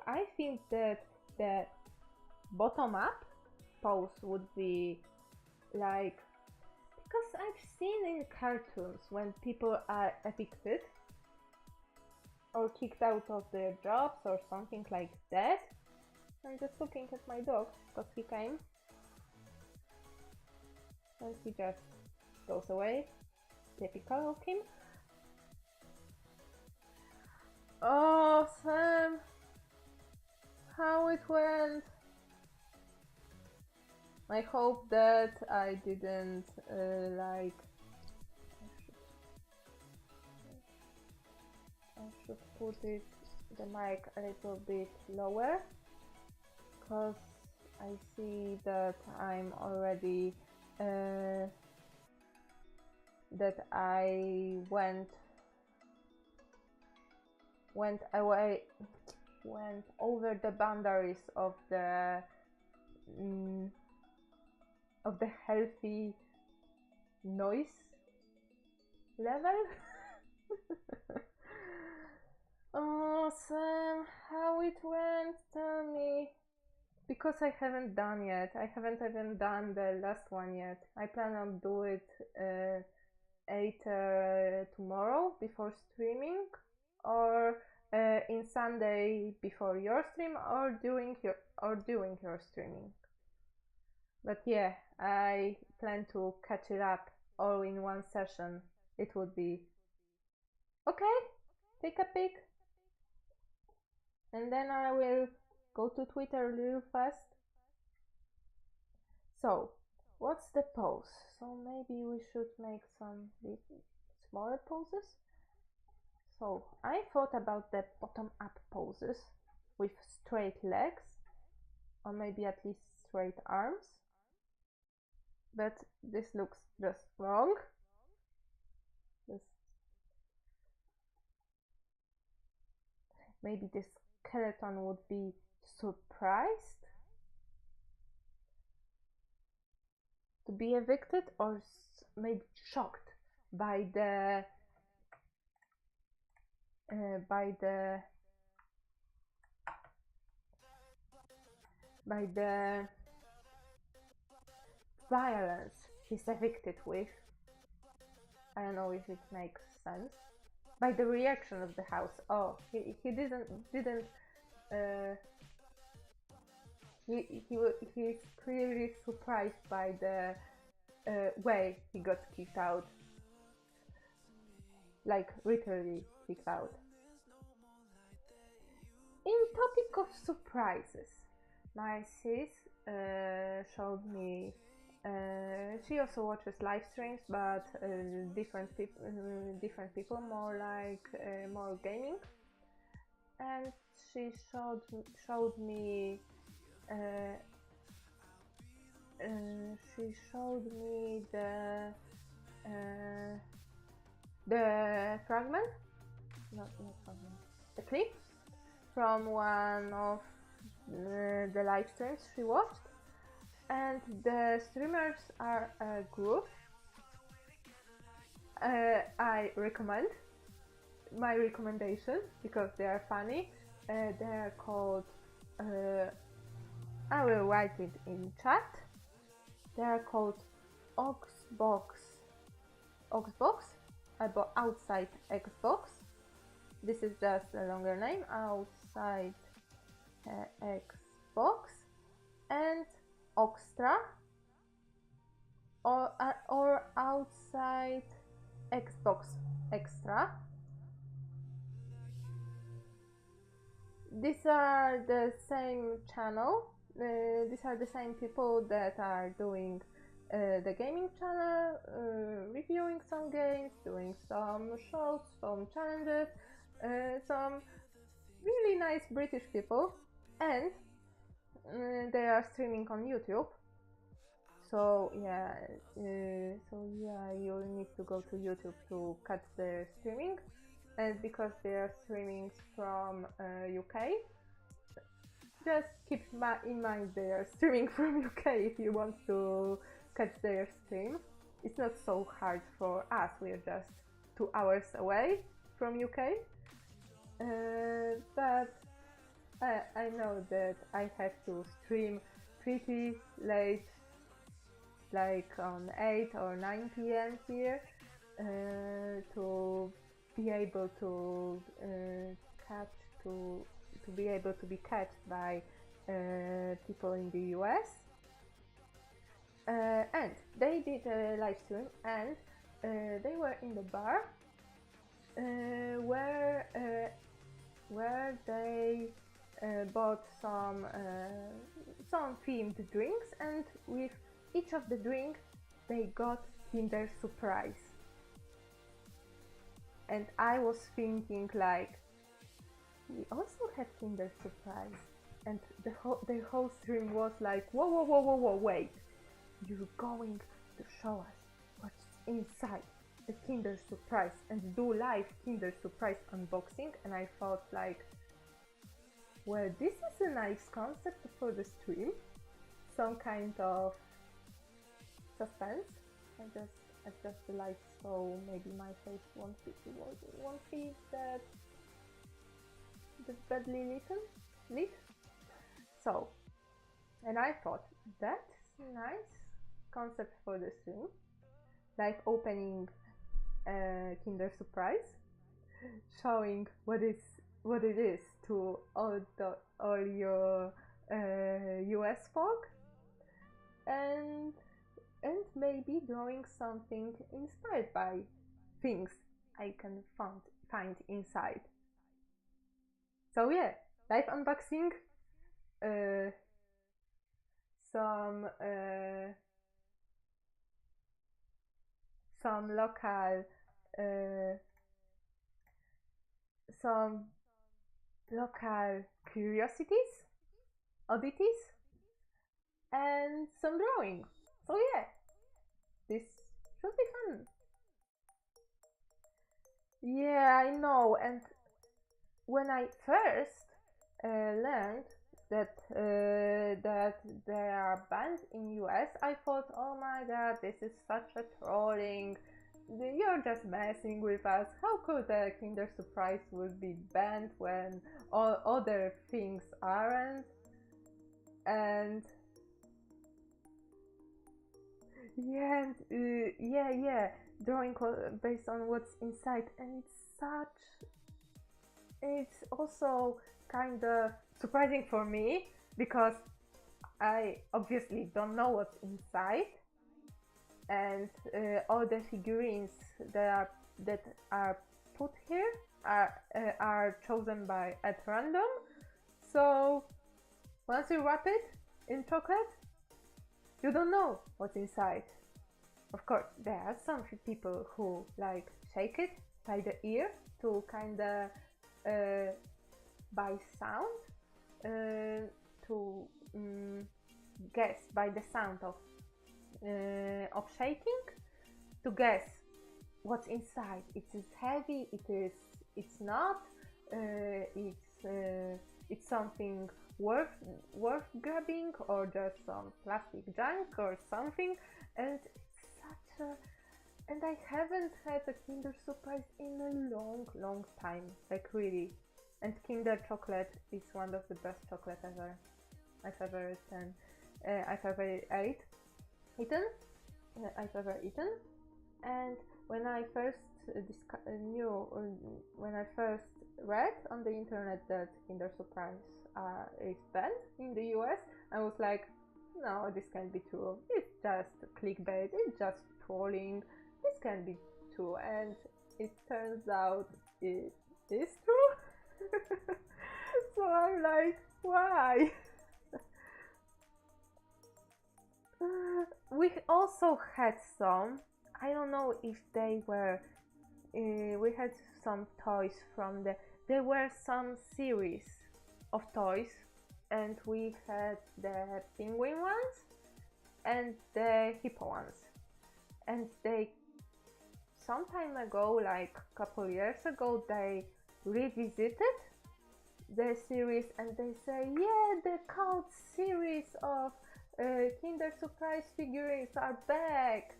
I think that the bottom up pose would be like, because I've seen in cartoons when people are evicted or kicked out of their jobs or something like that. I'm just looking at my dog because he came and he just goes away. Typical of him. Oh, Sam, how it went. I hope that I didn't like. I should put the mic a little bit lower, because I see that I'm already that I went over the boundaries of the healthy noise level. Oh, Sam, how it went? Tell me. Because I haven't done yet. I haven't even done the last one yet. I plan on do it either tomorrow before streaming, or in Sunday before your stream, or during your streaming. But yeah, I plan to catch it up all in one session. It would be okay. Take a pic, and then I will go to Twitter real fast. So, what's the pose? So maybe we should make some smaller poses. So I thought about the bottom up poses with straight legs, or maybe at least straight arms. But this looks just wrong. Maybe this skeleton would be surprised to be evicted, or maybe shocked by the violence he's evicted with. I don't know if it makes sense. By the reaction of the house. Oh, he didn't he's clearly surprised by the way he got kicked out. Like, literally kicked out. In topic of surprises, my sis showed me. She also watches live streams, but different people, more like more gaming. And she showed me the fragment, not fragment, the clip from one of the live streams she watched. And the streamers are a group I recommend. My recommendation, because they are funny. They are called, I will write it in chat. They are called Oxbox, outside Xbox. This is just a longer name, outside Xbox, and Oxtra, or outside Xbox Extra. These are the same channel. These are the same people that are doing the gaming channel, reviewing some games, doing some shows, some challenges, some really nice British people, and they are streaming on YouTube. So yeah, you need to go to YouTube to catch their streaming, and because they are streaming from UK, just keep in mind they are streaming from UK if you want to catch their stream. It's not so hard for us, we're just 2 hours away from UK, but I know that I have to stream pretty late, like on 8 or 9 p.m. here, to be able to be able to be caught by people in the US. And they did a live stream, and they were in the bar where they bought some themed drinks, and with each of the drinks they got Kinder Surprise. And I was thinking, like, we also have Kinder Surprise, and the whole stream was like, whoa, wait, you're going to show us what's inside the Kinder Surprise and do live Kinder Surprise unboxing? And I thought, like, well, this is a nice concept for the stream, some kind of suspense. I adjust the light so maybe my face won't be that badly lit. So, and I thought that's a nice concept for the stream, like opening Kinder Surprise, showing what it is to all your US folk, and maybe drawing something inspired by things I can find inside. So yeah, live unboxing, some local curiosities, oddities, and some drawing. So yeah, this should be fun. Yeah, I know. And when I first learned that they are banned in US, I thought, oh my god, this is such a trolling. You're just messing with us. How could a Kinder Surprise would be banned when all other things aren't? And yeah, drawing based on what's inside, and it's also kind of surprising for me because I obviously don't know what's inside, and all the figurines that are put here are chosen at random. So once you wrap it in chocolate, you don't know what's inside. Of course, there are some people who like shake it by the ear to kind of by sound to guess by the sound of shaking, to guess what's inside. It is heavy. It's not. It's something worth grabbing, or just some plastic junk or something. And and I haven't had a Kinder Surprise in a long time, like really. And Kinder chocolate is one of the best chocolate I've ever eaten. And when I first read on the internet that Kinder Surprise is banned in the US, I was like, no, this can't be true. It's just clickbait. It's just trolling. This can't be true. And it turns out it is true. So I'm like, why? We also had some, I don't know if they were, we had some toys from there were some series of toys, and we had the penguin ones, and the hippo ones. And they, some time ago, like a couple years ago, they revisited the series and they say, yeah, the cult series of Kinder Surprise figurines are back,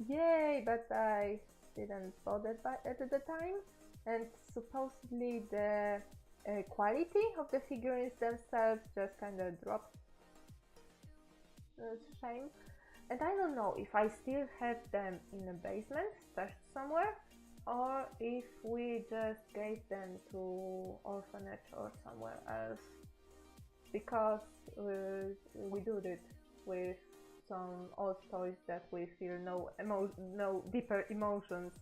yay! But I didn't bother at the time, and supposedly the quality of the figurines themselves just kind of dropped. It's a shame. And I don't know if I still have them in a basement stashed somewhere, or if we just gave them to orphanage or somewhere else, because we do it with some old toys that we feel no deeper emotions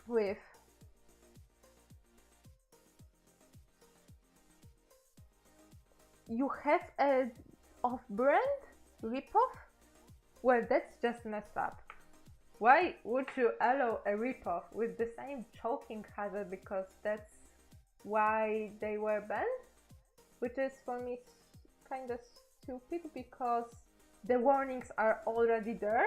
with. You have a off-brand ripoff? Well, that's just messed up. Why would you allow a ripoff with the same choking hazard? Because that's why they were banned? Which is for me kind of stupid, because the warnings are already there.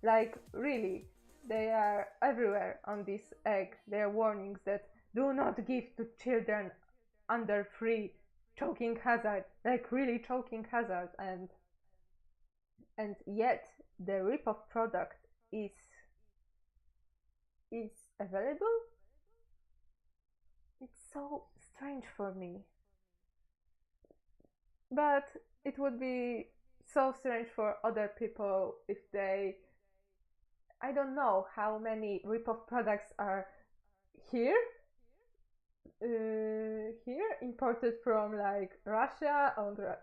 Like, really, they are everywhere on this egg. There are warnings that do not give to children under 3 choking hazard, like really choking hazard, and yet the ripoff product is available. It's so strange for me, but it would be so strange for other people if they, I don't know how many ripoff products are here imported from like Russia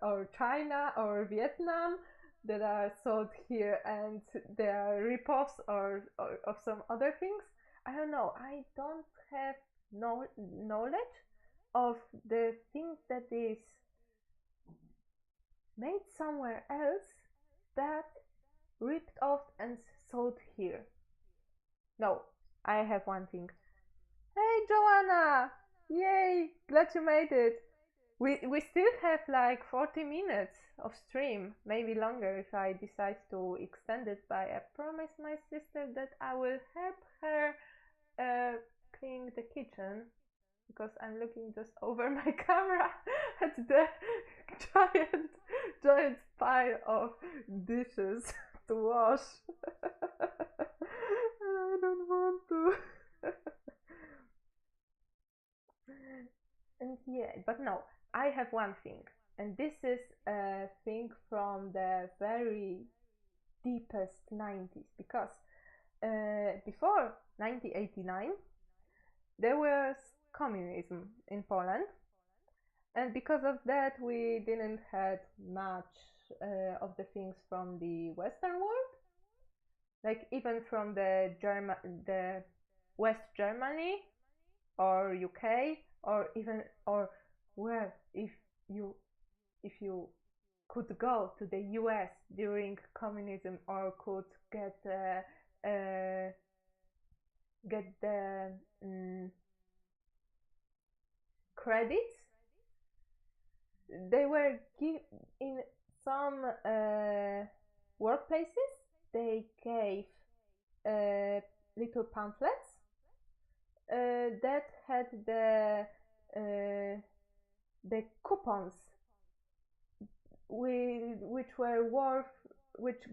or China or Vietnam that are sold here, and they are ripoffs or of some other things. I don't know. I don't have knowledge of the thing that is made somewhere else that ripped off and sold here. No, I have one thing. Hey Joanna! Yay! Glad you made it. We still have like 40 minutes of stream, maybe longer if I decide to extend it, but I promised my sister that I will help her clean the kitchen, because I'm looking just over my camera at the giant pile of dishes to wash. I don't want to. And yeah, but no, I have one thing, and this is a thing from the very deepest 90s, because before 1989 there was communism in Poland, and because of that we didn't have much of the things from the Western world, like even from the West Germany or UK, or even, or well, if you could go to the US during communism, or could get the credits, they were in some workplaces. They gave little pamphlets that had the coupons which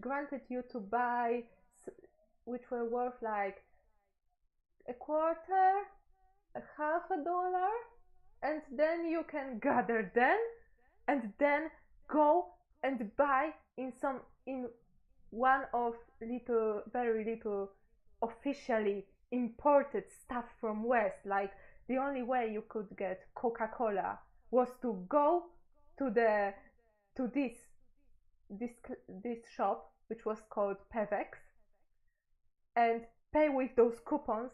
granted you to buy, which were worth like a quarter, a half a dollar, and then you can gather them and then go and buy in one of very little officially imported stuff from West. Like, the only way you could get Coca-Cola was to go to this shop, which was called Pevex, and pay with those coupons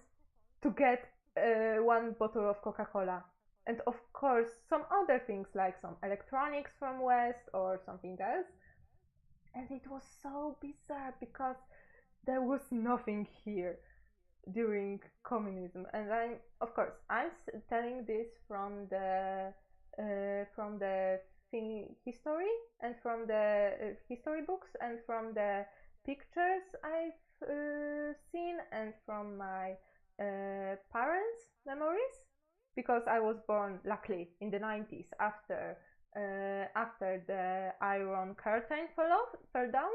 to get 1 bottle of Coca-Cola. And of course some other things, like some electronics from West or something else. And it was so bizarre, because there was nothing here during communism. And I'm telling this from the history and from the history books and from the pictures I've seen and from my parents' memories, because I was born luckily in the 90s after the Iron Curtain fell down.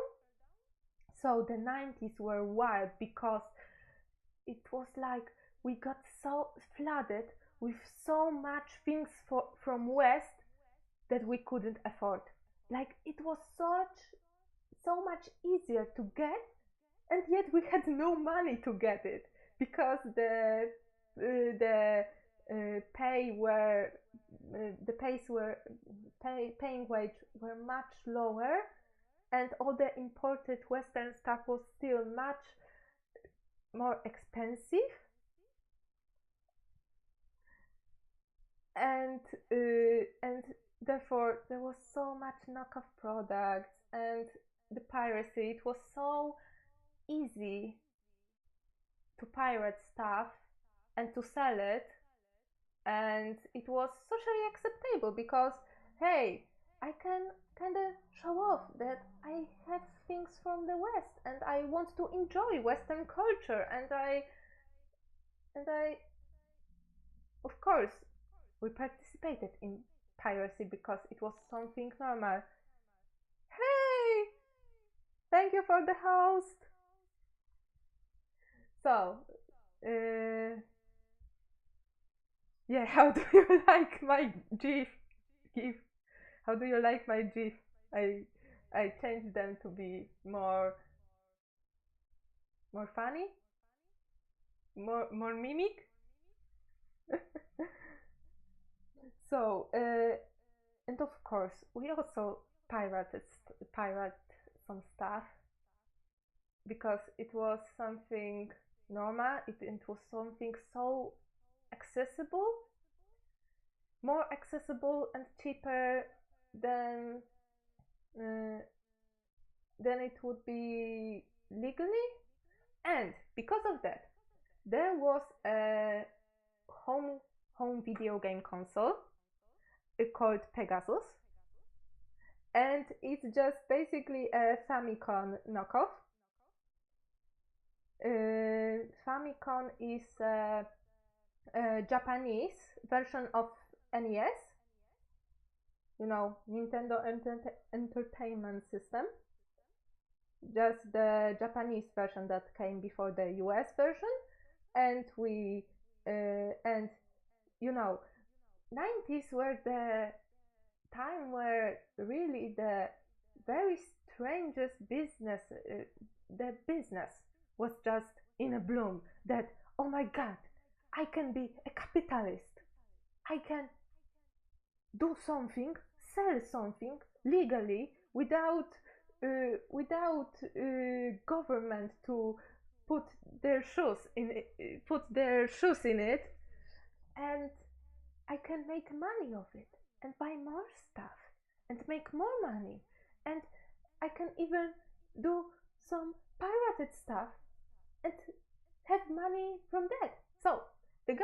So the 90s were wild because it was like we got so flooded with so much things from West that we couldn't afford. Like it was so much easier to get, and yet we had no money to get it because the paying wage were much lower, and all the imported Western stuff was still much more expensive, and therefore there was so much knockoff products and the piracy. It was so easy to pirate stuff and to sell it, and it was socially acceptable because, hey, I can kind of show off that I have things from the West and I want to enjoy Western culture, and I of course we participated in piracy because it was something normal. Hey, thank you for the host. So yeah, how do you like my GIF? How do you like my GIF? I changed them to be more funny, more mimic. So and of course we also pirate some stuff because it was something normal. It was something so accessible, more accessible and cheaper than it would be legally. And because of that, there was a home video game console called Pegasus, and it's just basically a Famicom knockoff. Famicom is a Japanese version of NES, you know, Nintendo Entertainment System, just the Japanese version that came before the US version. And and you know, 90s were the time where really the very strangest business, the business was just in a bloom, that, oh my god, I can be a capitalist, I can do something, sell something legally without government to put their shoes in it, and I can make money of it and buy more stuff and make more money, and I can even do some pirated stuff and have money from that. So the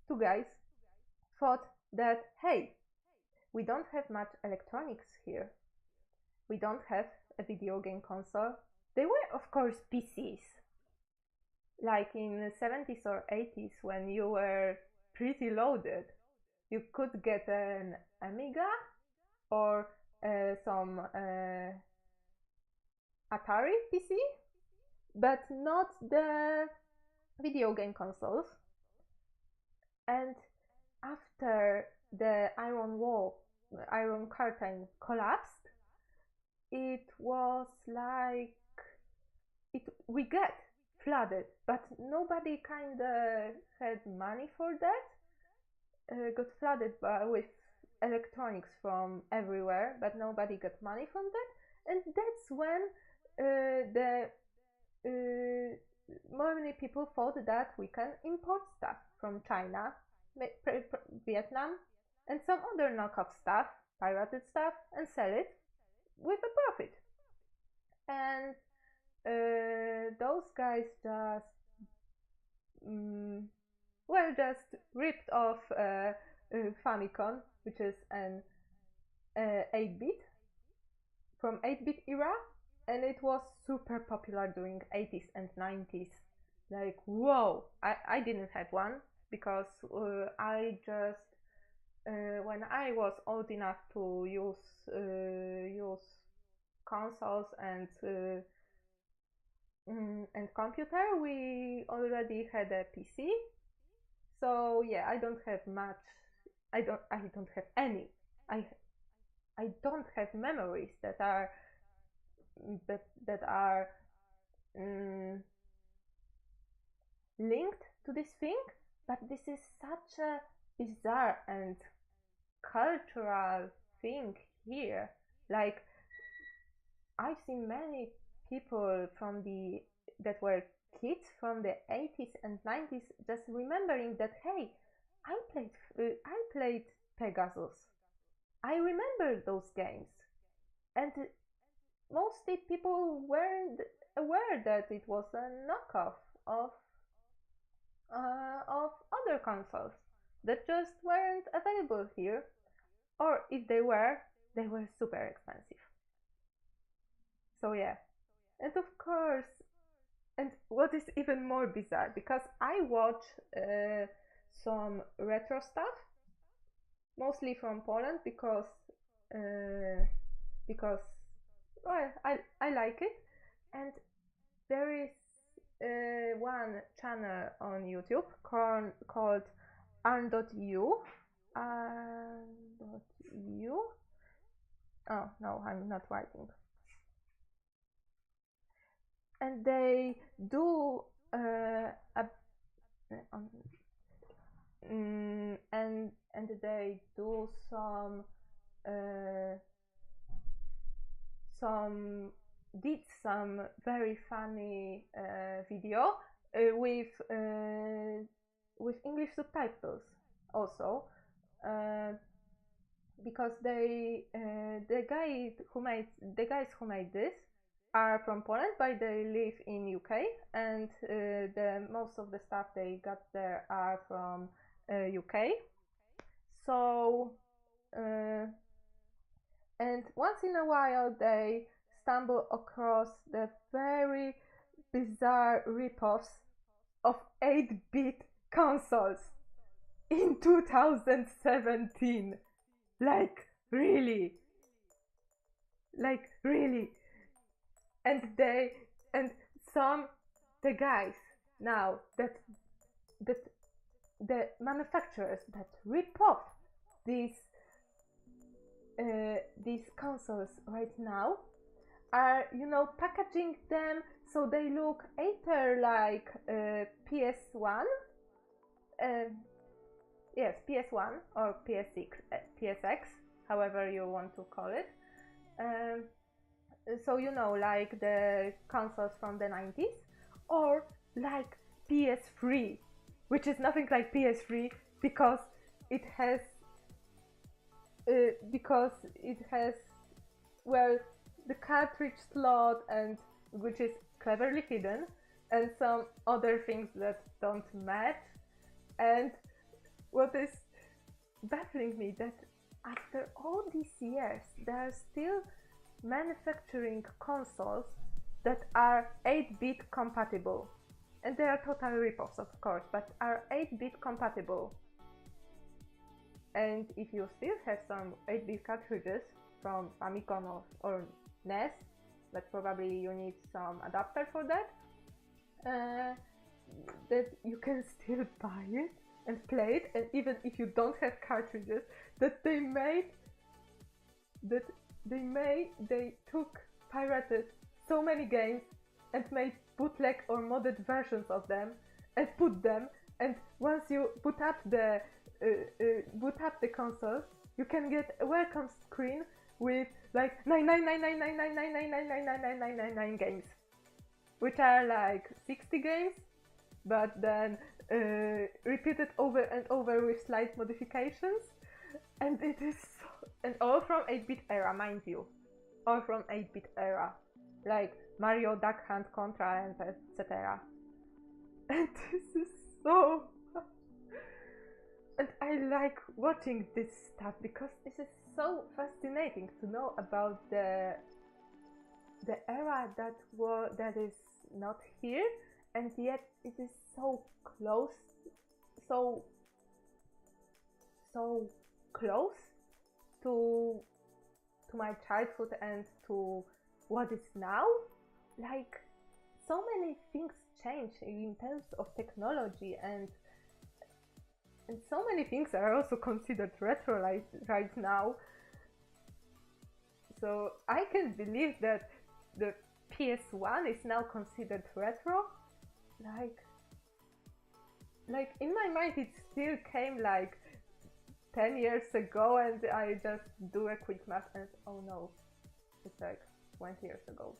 two guys thought that, hey, we don't have much electronics here, we don't have a video game console. They were of course PCs, like in the 70s or 80s when you were pretty loaded. You could get an Amiga or some Atari PC, but not the video game consoles. And after the Iron Curtain collapsed, it was like we get flooded, but nobody kind of had money for that. Got flooded with electronics from everywhere, but nobody got money from that, and that's when many people thought that we can import stuff from China, Vietnam, and some other knockoff stuff, pirated stuff, and sell it with a profit. And those guys just just ripped off Famicom, which is an 8-bit, from 8-bit era, and it was super popular during 80s and 90s. Like, whoa! I didn't have one because I just when I was old enough to use consoles and computer, we already had a PC. So yeah, I don't have much. I don't have any. I don't have memories that are linked to this thing. But this is such a bizarre and cultural thing here. Like, I've seen many people that were kids from the 80s and 90s just remembering that, hey, I played Pegasus. I remember those games, and mostly people weren't aware that it was a knockoff of other consoles that just weren't available here, or if they were super expensive. So yeah, and of course, and what is even more bizarre, because I watch some retro stuff, mostly from Poland, because well, I like it, and there is one channel on YouTube called aaaand.eu. aaaand.eu. Oh no, I'm not writing. And they do and they do some very funny video with English subtitles also, because the guys who made this are from Poland, but they live in UK, and the most of the stuff they got there are from UK. So and once in a while they stumble across the very bizarre ripoffs of 8-bit consoles in 2017. Like really, and the guys now that the manufacturers that rip off these consoles right now are, packaging them so they look either like PS1, yes, PS1 or PSX, however you want to call it. So like the consoles from the 90s, or like PS3, which is nothing like PS3 because it has well, the cartridge slot, and which is cleverly hidden, and some other things that don't match. And what is baffling me, that after all these years they are still manufacturing consoles that are 8-bit compatible, and they are total ripoffs, of course, but are 8-bit compatible. And if you still have some 8-bit cartridges from Famicom or NES, but probably you need some adapter for that, that you can still buy it and play it. And even if you don't have cartridges, that they pirated so many games and made bootleg or modded versions of them and put them, and once you boot up the console, you can get a welcome screen with like 9999999999999 games, which are like 60 games, but then repeated over and over with slight modifications. And it is and all from 8-bit era, mind you, all from 8-bit era, like Mario, Duck Hunt, Contra, and etc. And this is so and I like watching this stuff because this is so fascinating to know about the era that is not here, and yet it is so close, so close to my childhood and to what is now. Like, so many things change in terms of technology, and so many things are also considered retro right now. So I can't believe that the PS1 is now considered retro. Like in my mind it still came like 10 years ago, and I just do a quick math and oh no, it's like 20 years ago.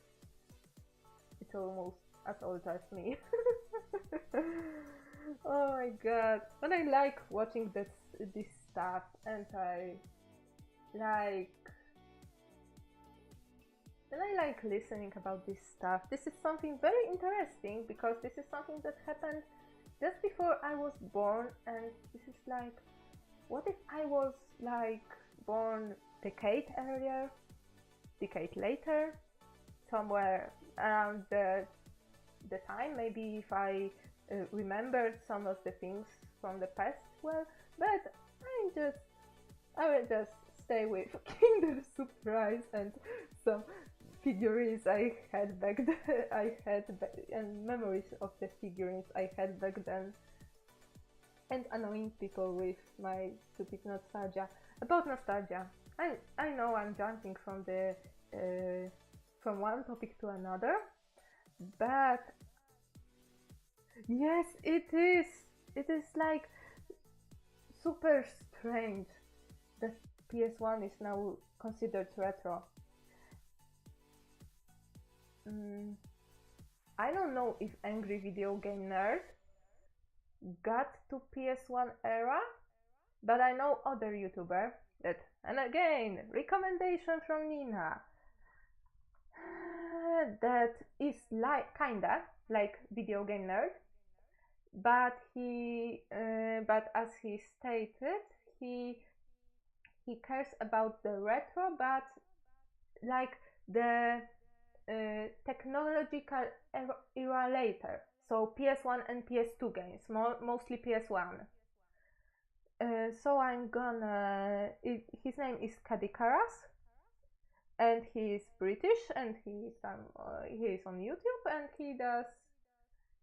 It's almost as old as me. Oh my god. But I like watching this stuff, and I like listening about this stuff. This is something very interesting because this is something that happened just before I was born, and this is like, what if I was like born decade later, somewhere around the time, maybe if I remembered some of the things from the past well, but I will just stay with Kinder Surprise and some figurines I had back then, and memories of the figurines I had back then, and annoying people with my stupid nostalgia. About nostalgia, I know I'm jumping from the from one topic to another, but yes, it is like super strange that PS1 is now considered retro. I don't know if Angry Video Game Nerd got to PS1 era, but I know other YouTuber that, and again, recommendation from Nina, that is kinda like Video Game Nerd, but but as he stated, he cares about the retro, but like the technological era later. So PS1 and PS2 games, mostly PS1. So I'm gonna. His name is Kadikaras, and he is British, and he is on YouTube, and he does.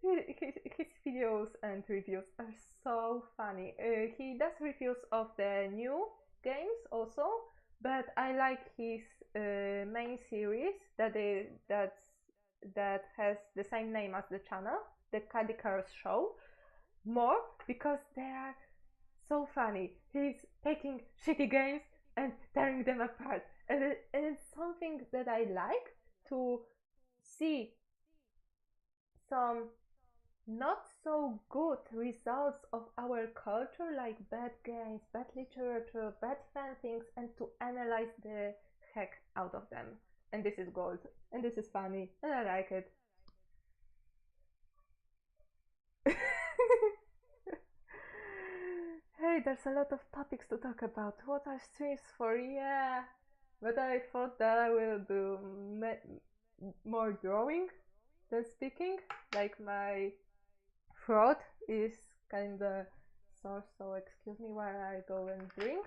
His videos and reviews are so funny. He does reviews of the new games also, but I like his main series that has the same name as the channel, the Kadikaras Show, more because they are so funny. He's taking shitty games and tearing them apart, and it's something that I like to see some not so good results of our culture, like bad games, bad literature, bad fan things, and to analyze the heck out of them. And this is gold, and this is funny, and I like it. Hey, there's a lot of topics to talk about. What are streams for? Yeah, but I thought that I will do more drawing than speaking. Like, my throat is kinda sore, so excuse me while I go and drink.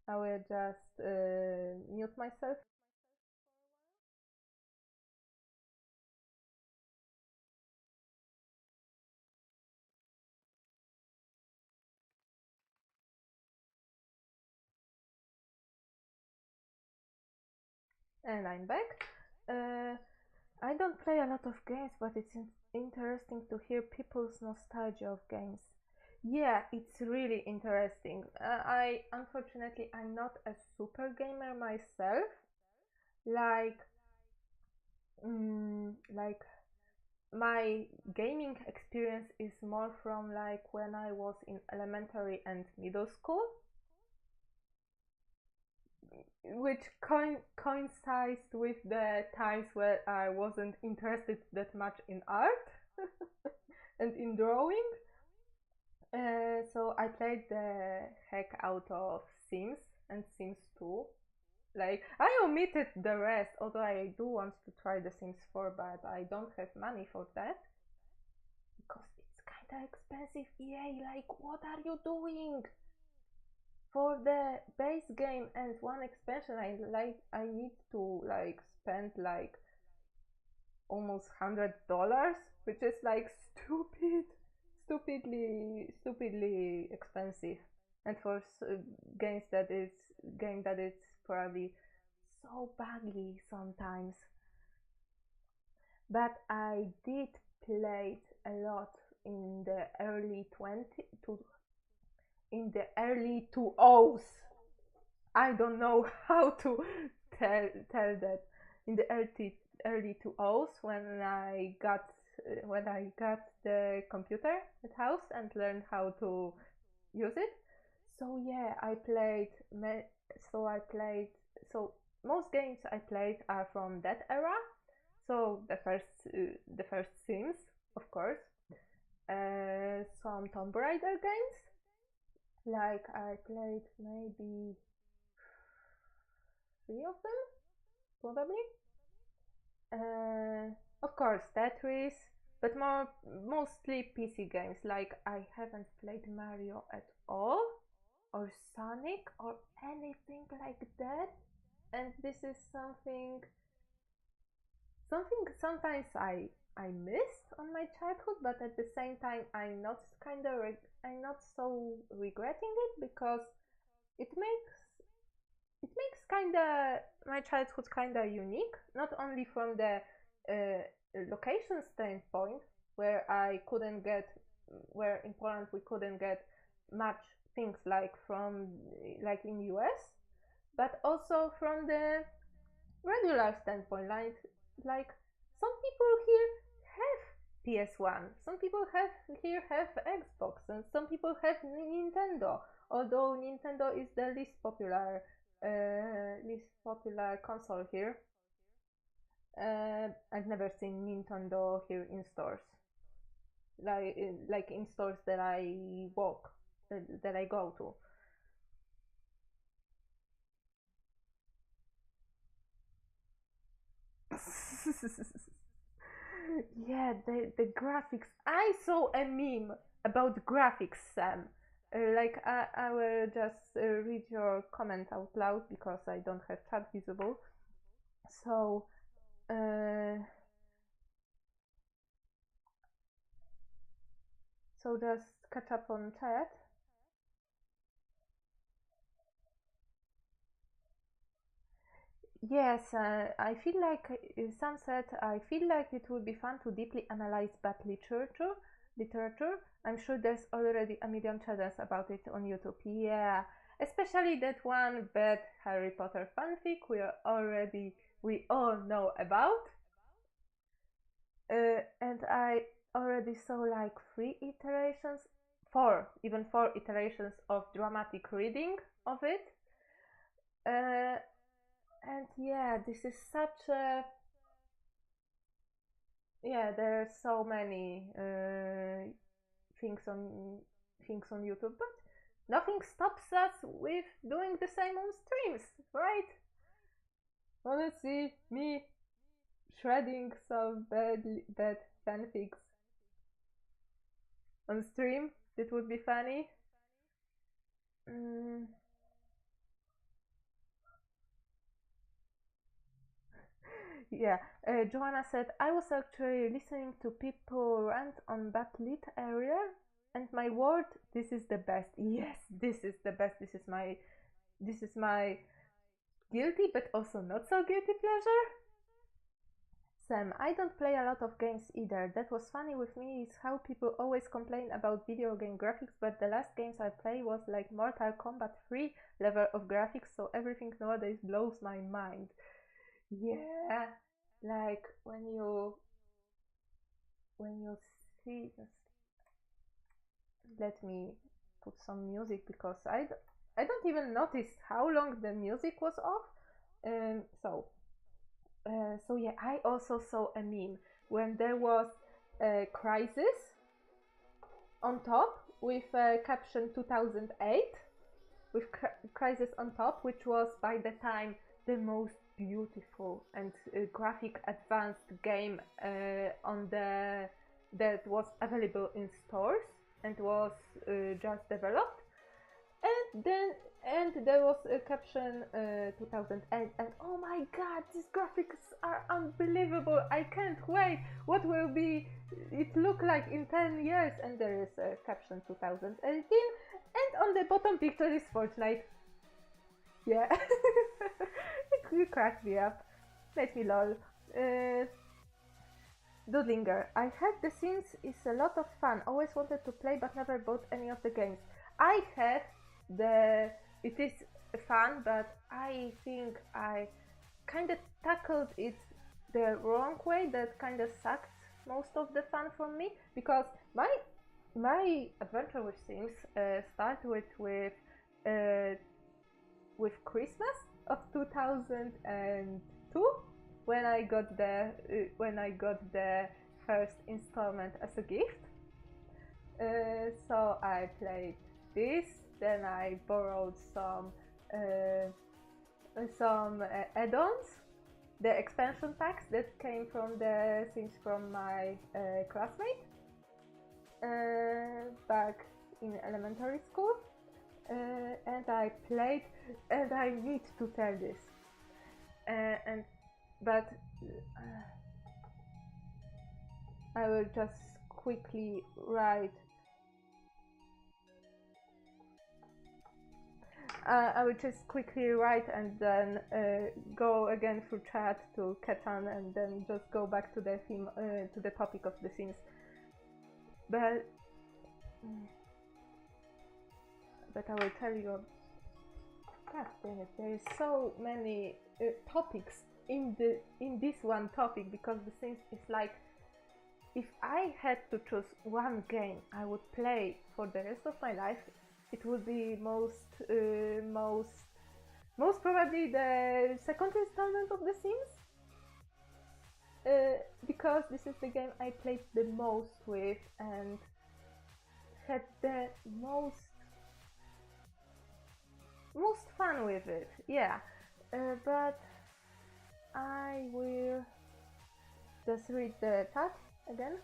I will just mute myself. And I'm back. I don't play a lot of games, but it's interesting to hear people's nostalgia of games. Yeah, it's really interesting. Unfortunately, I'm not a super gamer myself. Like, like my gaming experience is more from like when I was in elementary and middle school, which coincides with the times where I wasn't interested that much in art and in drawing. So I played the heck out of Sims and Sims 2. Like, I omitted the rest, although I do want to try the Sims 4, but I don't have money for that. Because it's kinda expensive, EA, like, what are you doing? For the base game and one expansion, I need to, like, spend, like, almost $100, which is, like, stupidly expensive. And for games that is game that is probably so buggy sometimes. But I did play a lot in the early 2000s. I don't know how to tell that. In the early 2000s, when I got the computer at house and learned how to use it. So yeah, so most games I played are from that era. So the first Sims, of course. Some Tomb Raider games. Like I played maybe 3 of them, probably. Of course, Tetris, but mostly PC games. Like I haven't played Mario at all, or Sonic, or anything like that. And this is something sometimes I missed on my childhood, but at the same time I'm not so regretting it, because it makes kinda my childhood kinda unique, not only from the location standpoint, where in Poland we couldn't get much things like in US, but also from the regular standpoint, like some people here have PS1, some people have Xbox, and some people have Nintendo. Although Nintendo is the least popular console here. I've never seen Nintendo here in stores, like in stores that I go to. Yeah, the graphics. I saw a meme about graphics, Sam. I will just read your comment out loud because I don't have chat visible. So, just catch up on chat. Yes, I feel like Sam said, I feel like it would be fun to deeply analyze bad literature. I'm sure there's already a million channels about it on YouTube. Yeah, especially that one bad Harry Potter fanfic we all know about. And I already saw like even four iterations of dramatic reading of it. And yeah, this is such a there are so many things on YouTube, but nothing stops us with doing the same on streams, right? Wanna see me shredding some bad fanfics on stream? It would be funny. Yeah, Joanna said, I was actually listening to people rant on that lit area, and my word, this is the best. Yes, this is the best. This is my guilty but also not so guilty pleasure. Sam, I don't play a lot of games either. That was funny with me is how people always complain about video game graphics, but the last games I played was like Mortal Kombat 3 level of graphics, so everything nowadays blows my mind. Yeah, like when you see, just let me put some music because I don't even notice how long the music was off. So yeah, I also saw a meme when there was a crisis on top with caption 2008 with Crisis on top, which was by the time the most beautiful and graphic advanced game that was available in stores and was just developed. And there was a caption 2008, and oh my god, these graphics are unbelievable! I can't wait. What will be it look like in 10 years? And there is a caption 2018, and on the bottom picture is Fortnite. Yeah, it cracked me up, made me lol. Doodlinger. I heard The Sims is a lot of fun. Always wanted to play but never bought any of the games. I have it is fun, but I think I kind of tackled it the wrong way. That kind of sucked most of the fun from me, because my adventure with Sims started with Christmas of 2002, when I got the first installment as a gift. So I played this. Then I borrowed some add-ons, the expansion packs that came from the Sims from my classmate back in elementary school, and I played. And I need to tell this, but I will just quickly write. I will just quickly write and then go again through chat to catch on, and then just go back to the theme, to the topic of the Sims. But I will tell you. God damn it! There is so many topics in this one topic, because the Sims is like, if I had to choose one game I would play for the rest of my life, it would be most probably the second installment of The Sims, because this is the game I played the most with and had the most fun with it. Yeah, but I will just read the chat again.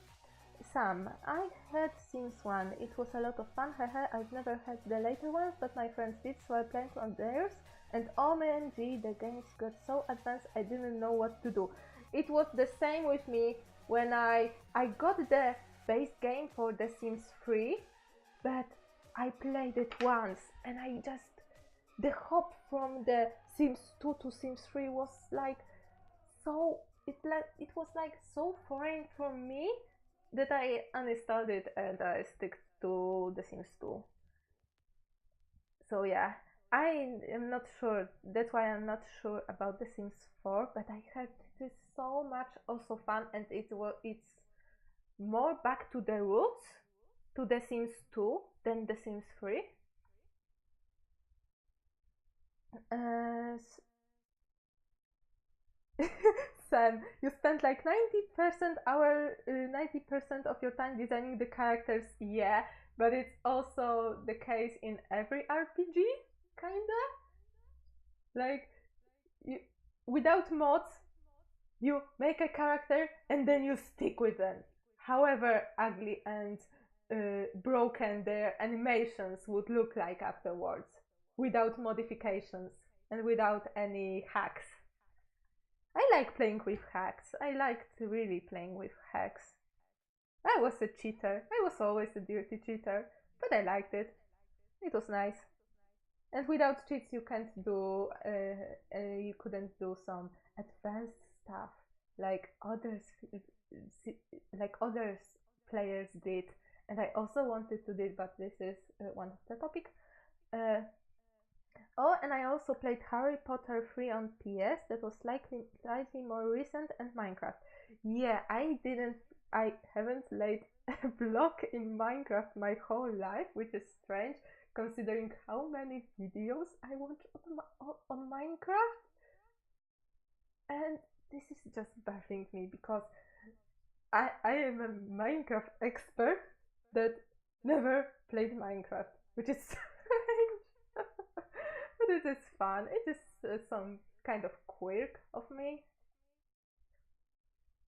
Sam, I had Sims 1, it was a lot of fun, haha. I've never had the later ones, but my friends did, so I played on theirs, and OMG, the games got so advanced I didn't know what to do. It was the same with me when I got the base game for The Sims 3, but I played it once, and the hop from the Sims 2 to Sims 3 was like so, it was like so foreign for me that I uninstalled it and I stick to The Sims 2. So yeah, I am not sure, that's why I'm not sure about The Sims 4, but I heard it is so much also fun, and it's more back to the roots, to The Sims 2 than The Sims 3. Sam, you spent like 90% of your time designing the characters. Yeah, but it's also the case in every RPG, kinda. Like, without mods, you make a character and then you stick with them, however ugly and broken their animations would look like afterwards, without modifications and without any hacks. I like playing with hacks. I liked really playing with hacks. I was a cheater. I was always a dirty cheater, but I liked it. It was nice. And without cheats, you couldn't do some advanced stuff like others players did. And I also wanted to do it, but this is one of the topic. Oh, and I also played Harry Potter 3 on PS. That was slightly more recent, and Minecraft. Yeah, I haven't laid a block in Minecraft my whole life, which is strange considering how many videos I watch on Minecraft. And this is just baffling me, because I am a Minecraft expert that never played Minecraft, which is strange. But it is fun. It is some kind of quirk of me.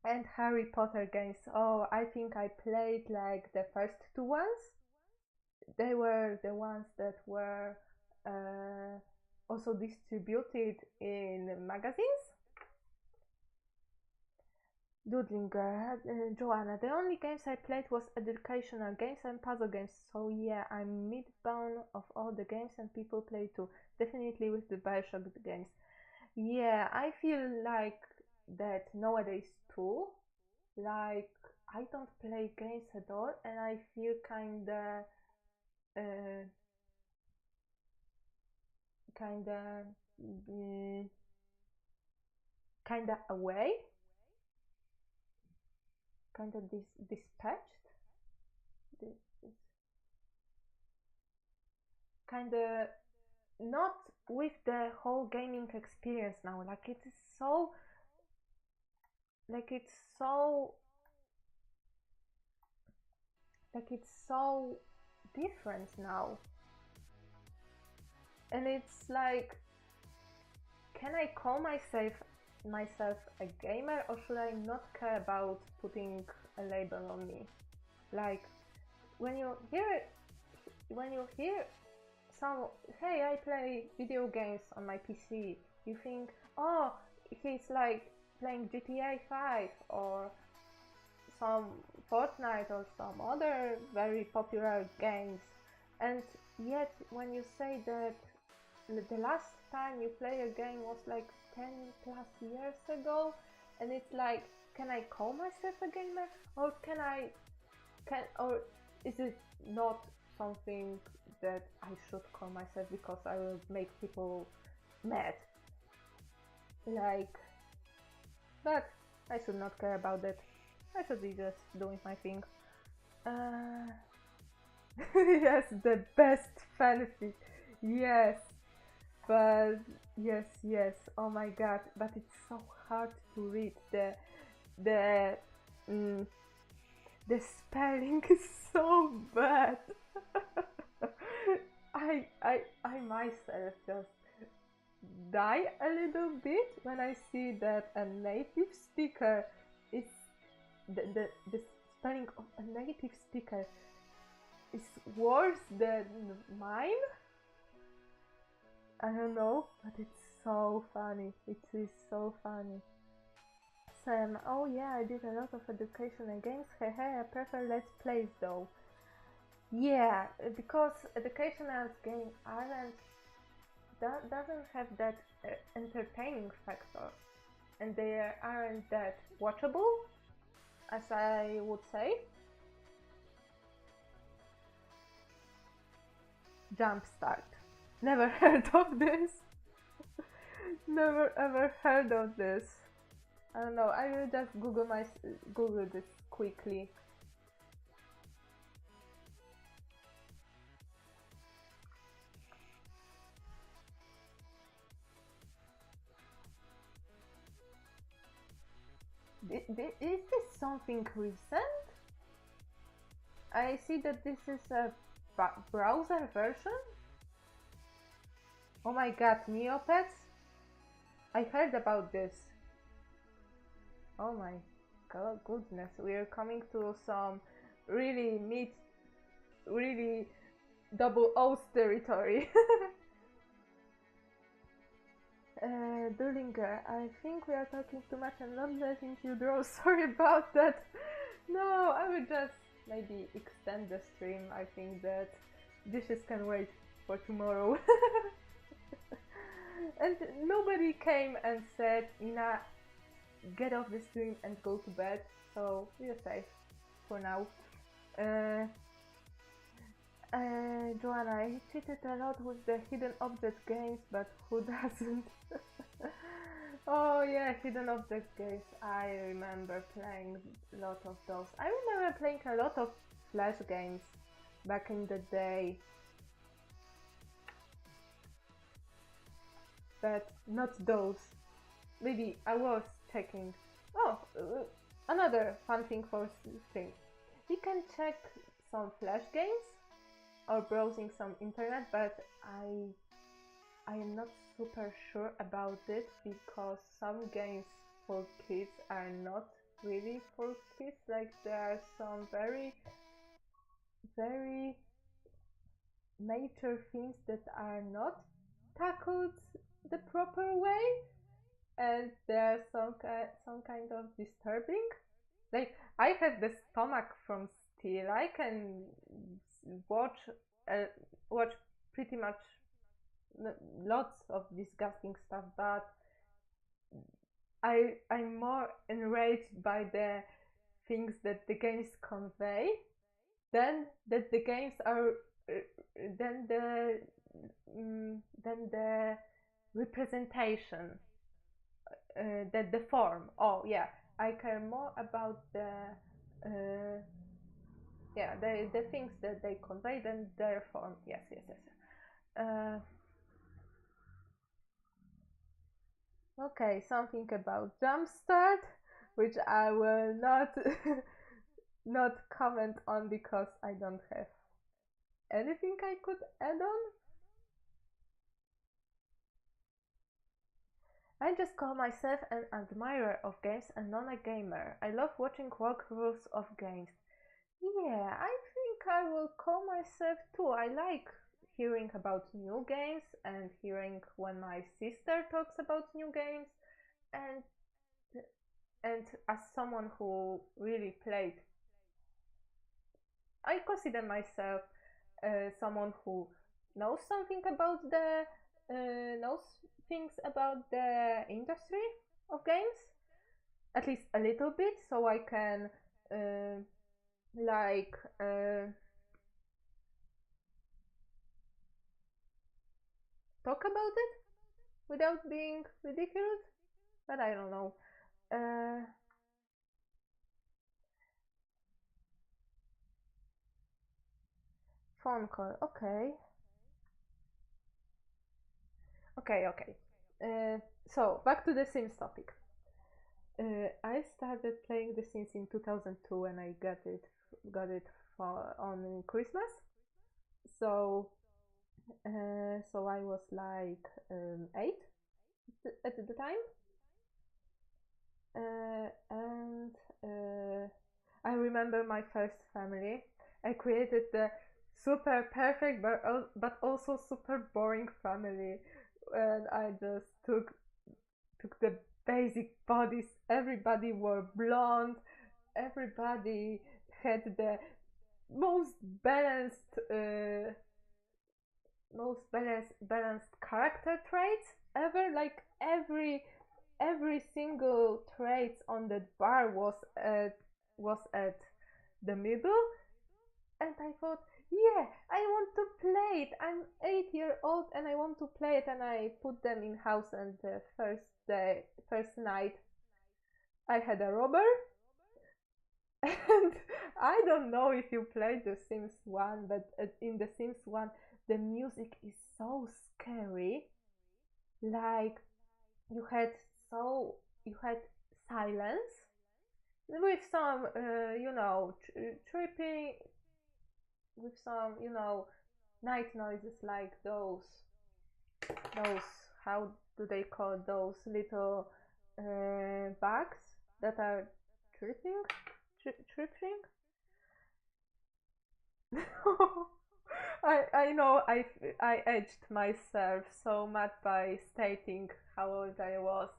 And Harry Potter games. Oh, I think I played like the first two ones. They were the ones that were also distributed in magazines. Dudlinger, Joanna. The only games I played was educational games and puzzle games. So yeah, I'm mid-bound of all the games and people play too. Definitely with the Bioshock games. Yeah, I feel like that nowadays too. Like I don't play games at all, and I feel uh, mm, kinda away, kinda dispatched, kinda not with the whole gaming experience now. Like it is so, like it's so, like it's so different now, and it's like, can I call myself a gamer, or should I not care about putting a label on me? Like when you hear some, hey, I play video games on my PC, you think, oh, he's like playing GTA 5 or some Fortnite or some other very popular games, and yet when you say that the last time you play a game was like 10 plus years ago, and it's like, can I call myself a gamer, or or is it not something that I should call myself because I will make people mad? Like, but I should not care about that. I should be just doing my thing. Yes, the best fanfic. Yes, but yes. Oh my god! But it's so hard to read. The mm, the spelling is so bad. I myself just die a little bit when I see that a native speaker is the spelling of a native speaker is worse than mine. I don't know, but it's so funny. It is so funny. Sam, oh yeah, I did a lot of educational games. Hey, I prefer Let's Plays though. Yeah, because educational games doesn't have that entertaining factor, and they aren't that watchable, as I would say. Jumpstart. Never heard of this. Never ever heard of this. I don't know. I will just Google this quickly. Is this something recent? I see that this is a browser version. Oh my god, Neopets? I heard about this. Oh my god, goodness, we are coming to some really double O's territory. Dullinger, I think we are talking too much and not letting you draw. Sorry about that. No, I will just maybe extend the stream. I think that dishes can wait for tomorrow. And nobody came and said, Ina, get off the stream and go to bed. So we are safe for now. Joanna, I cheated a lot with the hidden object games, but who doesn't? Oh yeah, hidden object games. I remember playing a lot of those. I remember playing a lot of Flash games back in the day. But not those. Maybe I was checking. Oh, another fun thing for stream. You can check some flash games or browsing some internet, but I am not super sure about it, because some games for kids are not really for kids. Like, there are some very major things that are not tackled the proper way, and there are some kind of disturbing. Like, I have the stomach from steel. I can watch watch pretty much lots of disgusting stuff, but I'm more enraged by the things that the games convey than that the games are than the representation, that the form. Oh yeah, I care more about the yeah, the things that they convey than their form. Yes. Okay, something about jumpstart, which I will not not comment on, because I don't have anything I could add on. I just call myself an admirer of games and not a gamer. I love watching walkthroughs of games. Yeah, I think I will call myself too. I like hearing about new games and hearing when my sister talks about new games, and as someone who really played, I consider myself someone who knows something about the knows things about the industry of games, at least a little bit, so I can like talk about it without being ridiculous. But I don't know. Phone call. Okay. Okay. So back to the Sims topic. I started playing The Sims in 2002, and I got it for on Christmas. So so I was like 8 at the time, and I remember my first family. I created the super perfect but also super boring family, and I just took the basic bodies. Everybody wore blonde. Everybody had the most balanced most balanced character traits ever. Like, every single trait on that bar was at the middle, and I thought, yeah, I want to play it. I'm 8 year old and I want to play it, and I put them in house, and the first night I had a robber. And I don't know if you played The Sims 1, but in The Sims 1 the music is so scary. Like, you had you had silence with some tripping, with some night noises, like those how do they call those little bugs that are tripping. I know I edged myself so much by stating how old I was,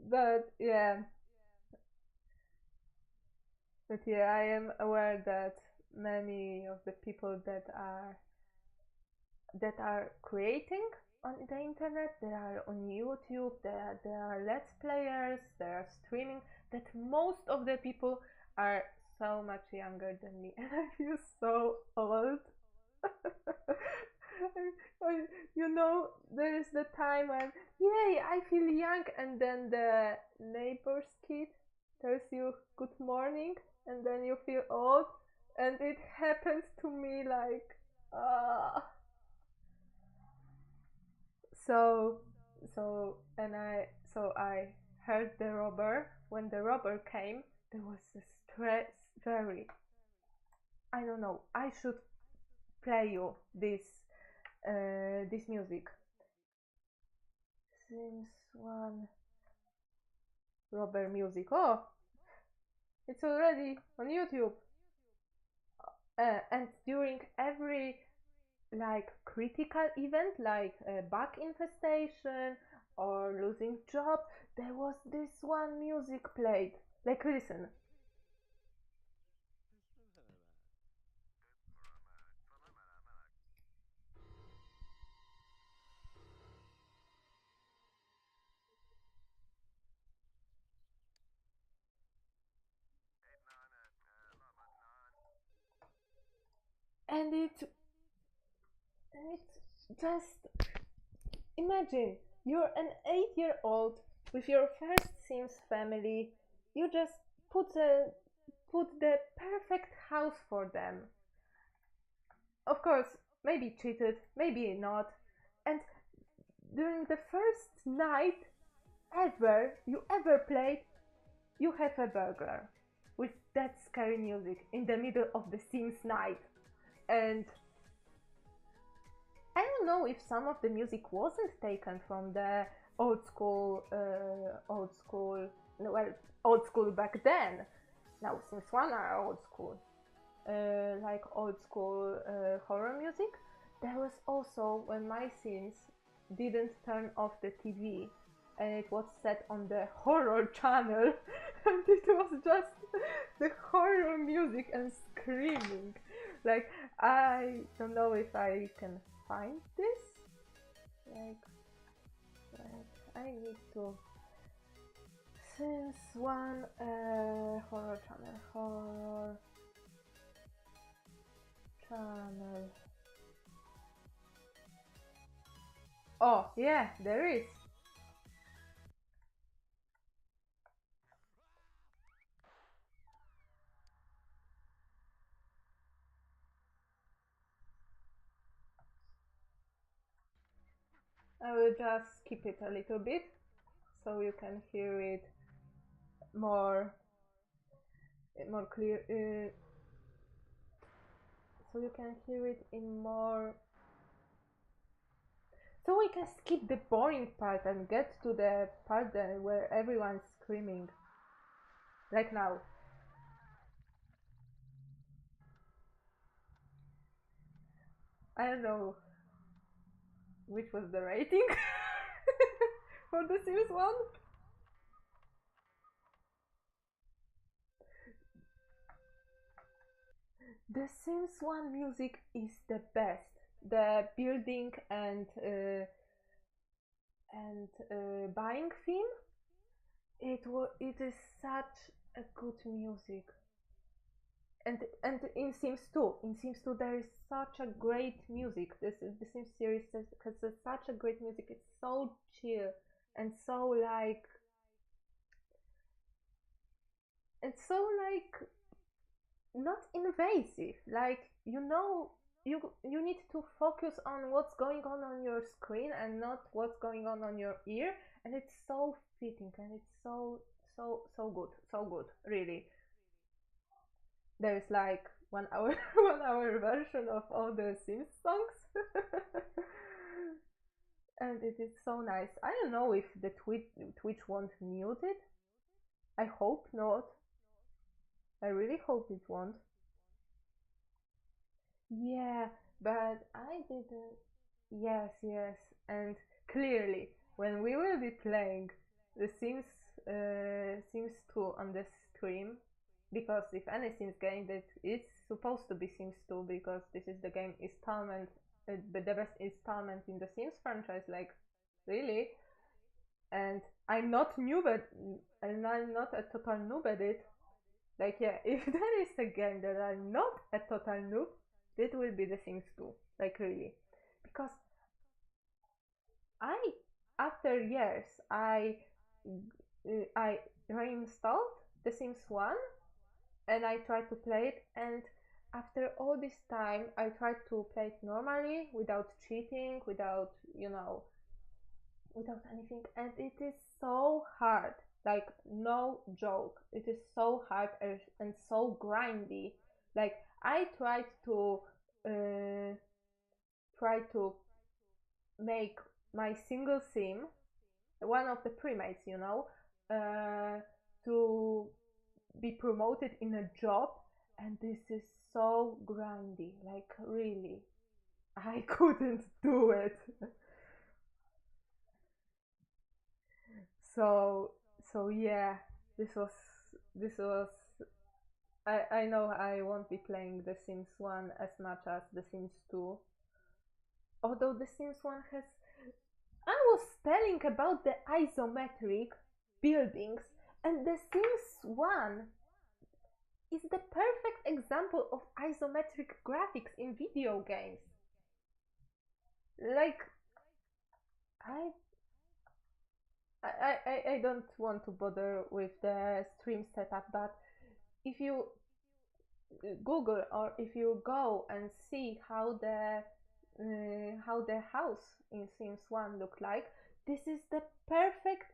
but yeah, I am aware that many of the people that are creating on the internet, they are on YouTube, there are let's players, they are streaming, that most of the people are so much younger than me, and I feel so old. There is the time when, yay, I feel young, and then the neighbor's kid tells you good morning, and then you feel old, and it happens to me, like, uh, so I heard the robber. When the robber came, there was a stress, very I don't know, I should play you this music. Sims 1 Robber music. Oh, it's already on YouTube. And during every like critical event, like bug infestation or losing job, there was this one music played. Like, listen. And it's just imagine you're an 8-year-old with your first Sims family. You just put the perfect house for them. Of course, maybe cheated, maybe not. And during the first night you ever played, you have a burglar with that scary music in the middle of the Sims night. And I don't know if some of the music wasn't taken from the old school, well, old school back then. Now Sims 1 are old school, like old school horror music. There was also when my Sims didn't turn off the TV and it was set on the horror channel and it was just the horror music and screaming. Like, I don't know if I can find this. Like I need to. Sims 1 horror channel. Oh, yeah, there is. I will just skip it a little bit so you can hear it more clear. So you can hear it in more. So we can skip the boring part and get to the part where everyone's screaming. Like now. I don't know which was the rating for the Sims 1. The Sims 1 music is the best. The building and buying theme. It is such a good music. And in Sims 2, there is such a great music. The Sims series has such a great music. It's so chill and so like not invasive. Like, you need to focus on what's going on your screen and not what's going on your ear, and it's so fitting and it's so good, so good, really. There's like 1 hour 1 hour version of all the Sims songs. And it is so nice. I don't know if the Twitch won't mute it. I hope not. I really hope it won't. Yeah, but I didn't. Yes, yes, and clearly, when we will be playing the Sims 2 on the stream, because if any Sims game that it's supposed to be Sims 2, because this is the game installment, the best installment in the Sims franchise, like, really. And I'm not noob at, and I'm not a total noob at it. Like, yeah, if there is a game that I'm not a total noob, it will be The Sims 2. Like, really. Because I, after years, I reinstalled The Sims 1 and I tried to play it, and after all this time I tried to play it normally without cheating, without anything, and it is so hard. Like, no joke, it is so hard and so grindy. Like, I tried to make my single sim, one of the primates, you know, to be promoted in a job, and this is so grindy, like really, I couldn't do it. So so yeah, this was I know I won't be playing The Sims 1 as much as The Sims 2. Although The Sims 1 has, I was telling about the isometric buildings, and The Sims 1 is the perfect example of isometric graphics in video games. Like, I I don't want to bother with the stream setup, but if you Google, or if you go and see how the house in Sims 1 looked like, this is the perfect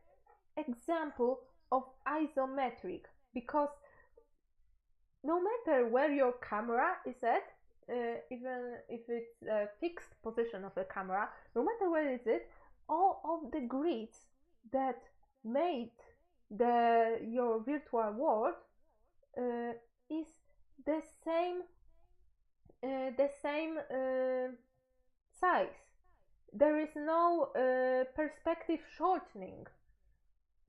example of isometric, because no matter where your camera is at, even if it's a fixed position of the camera, no matter where it is, all of the grids that made your virtual world is the same size. There is no perspective shortening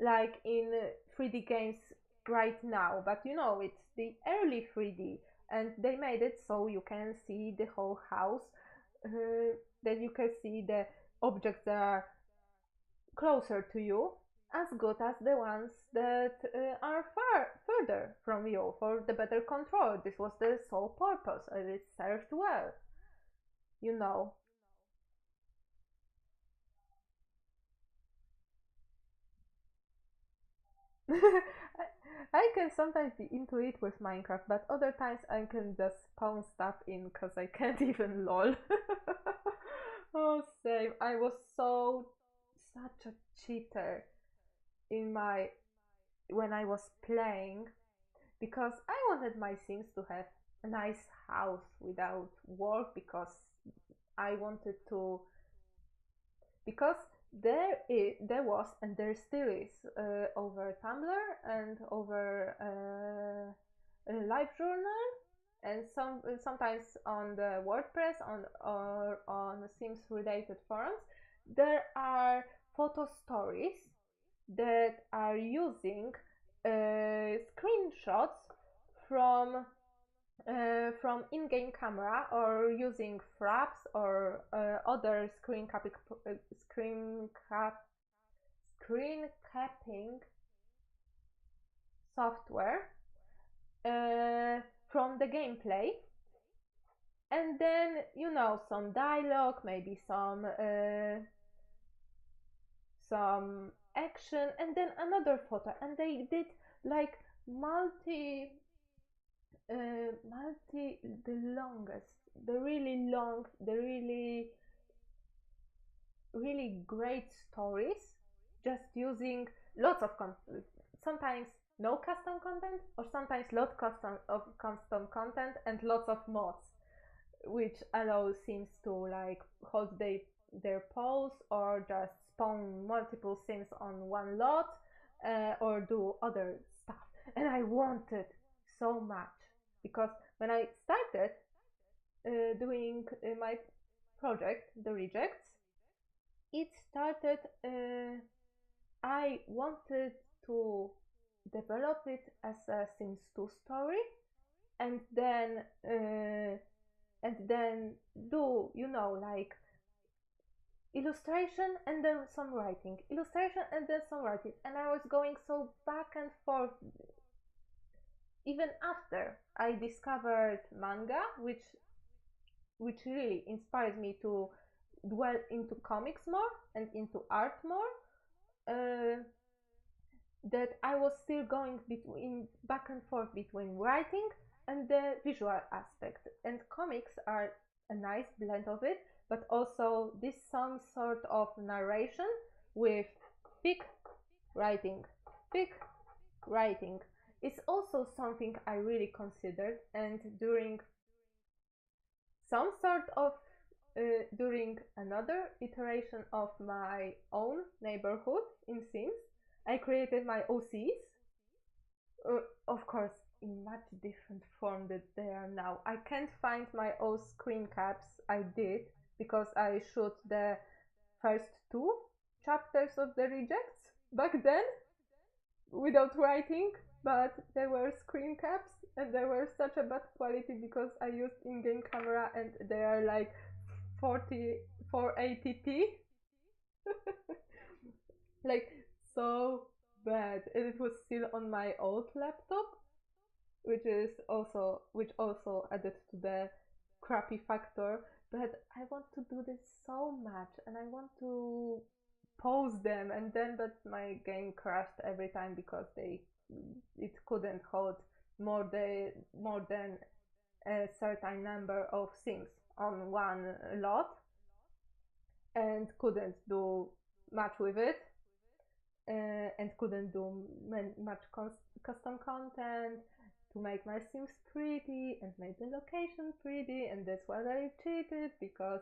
like in 3D games right now, but you know, it's the early 3D, and they made it so you can see the whole house, that you can see the objects that are closer to you as good as the ones that are further from you, for the better control. This was the sole purpose, and it served well, you know. I can sometimes be into it with Minecraft, but other times I can just spawn stuff in because I can't even lol. Oh, same. I was such a cheater in my when I was playing, because I wanted my Sims to have a nice house without work, because I wanted to, because there was, and there still is, over Tumblr and over Live Journal, and sometimes on the WordPress, or on Sims related forums, there are photo stories that are using screenshots from in-game camera, or using fraps, or other screen capping software from the gameplay, and then, you know, some dialogue, maybe some action, and then another photo, and they did like the longest, the really long, the really great stories, just using lots of sometimes no custom content, or sometimes lots of custom content and lots of mods, which allow Sims to like hold their pose, or just spawn multiple Sims on one lot, or do other stuff. And I wanted so much, because when I started doing my project, The Rejects, it started, I wanted to develop it as a Sims 2 story, and then do, you know, like illustration and then some writing, illustration and then some writing, and I was going so back and forth. Even after I discovered manga, which really inspired me to dwell into comics more and into art more, that I was still going between back and forth between writing and the visual aspect. And comics are a nice blend of it, but also this some sort of narration with big writing, big writing. It's also something I really considered, and during some sort of during another iteration of my own neighborhood in Sims, I created my OCs. Of course, in much different form that they are now. I can't find my old screen caps I did because I shoot the first 2 chapters of the rejects back then without writing, but they were screen caps and they were such a bad quality because I used in-game camera and they are like 480p. Like so bad, and it was still on my old laptop, which also added to the crappy factor. But I want to do this so much and I want to pause them, and then but my game crashed every time because it couldn't hold more than a certain number of things on one lot and couldn't do much with it, and couldn't do much custom content to make my Sims pretty and make the location pretty, and that's why I cheated, because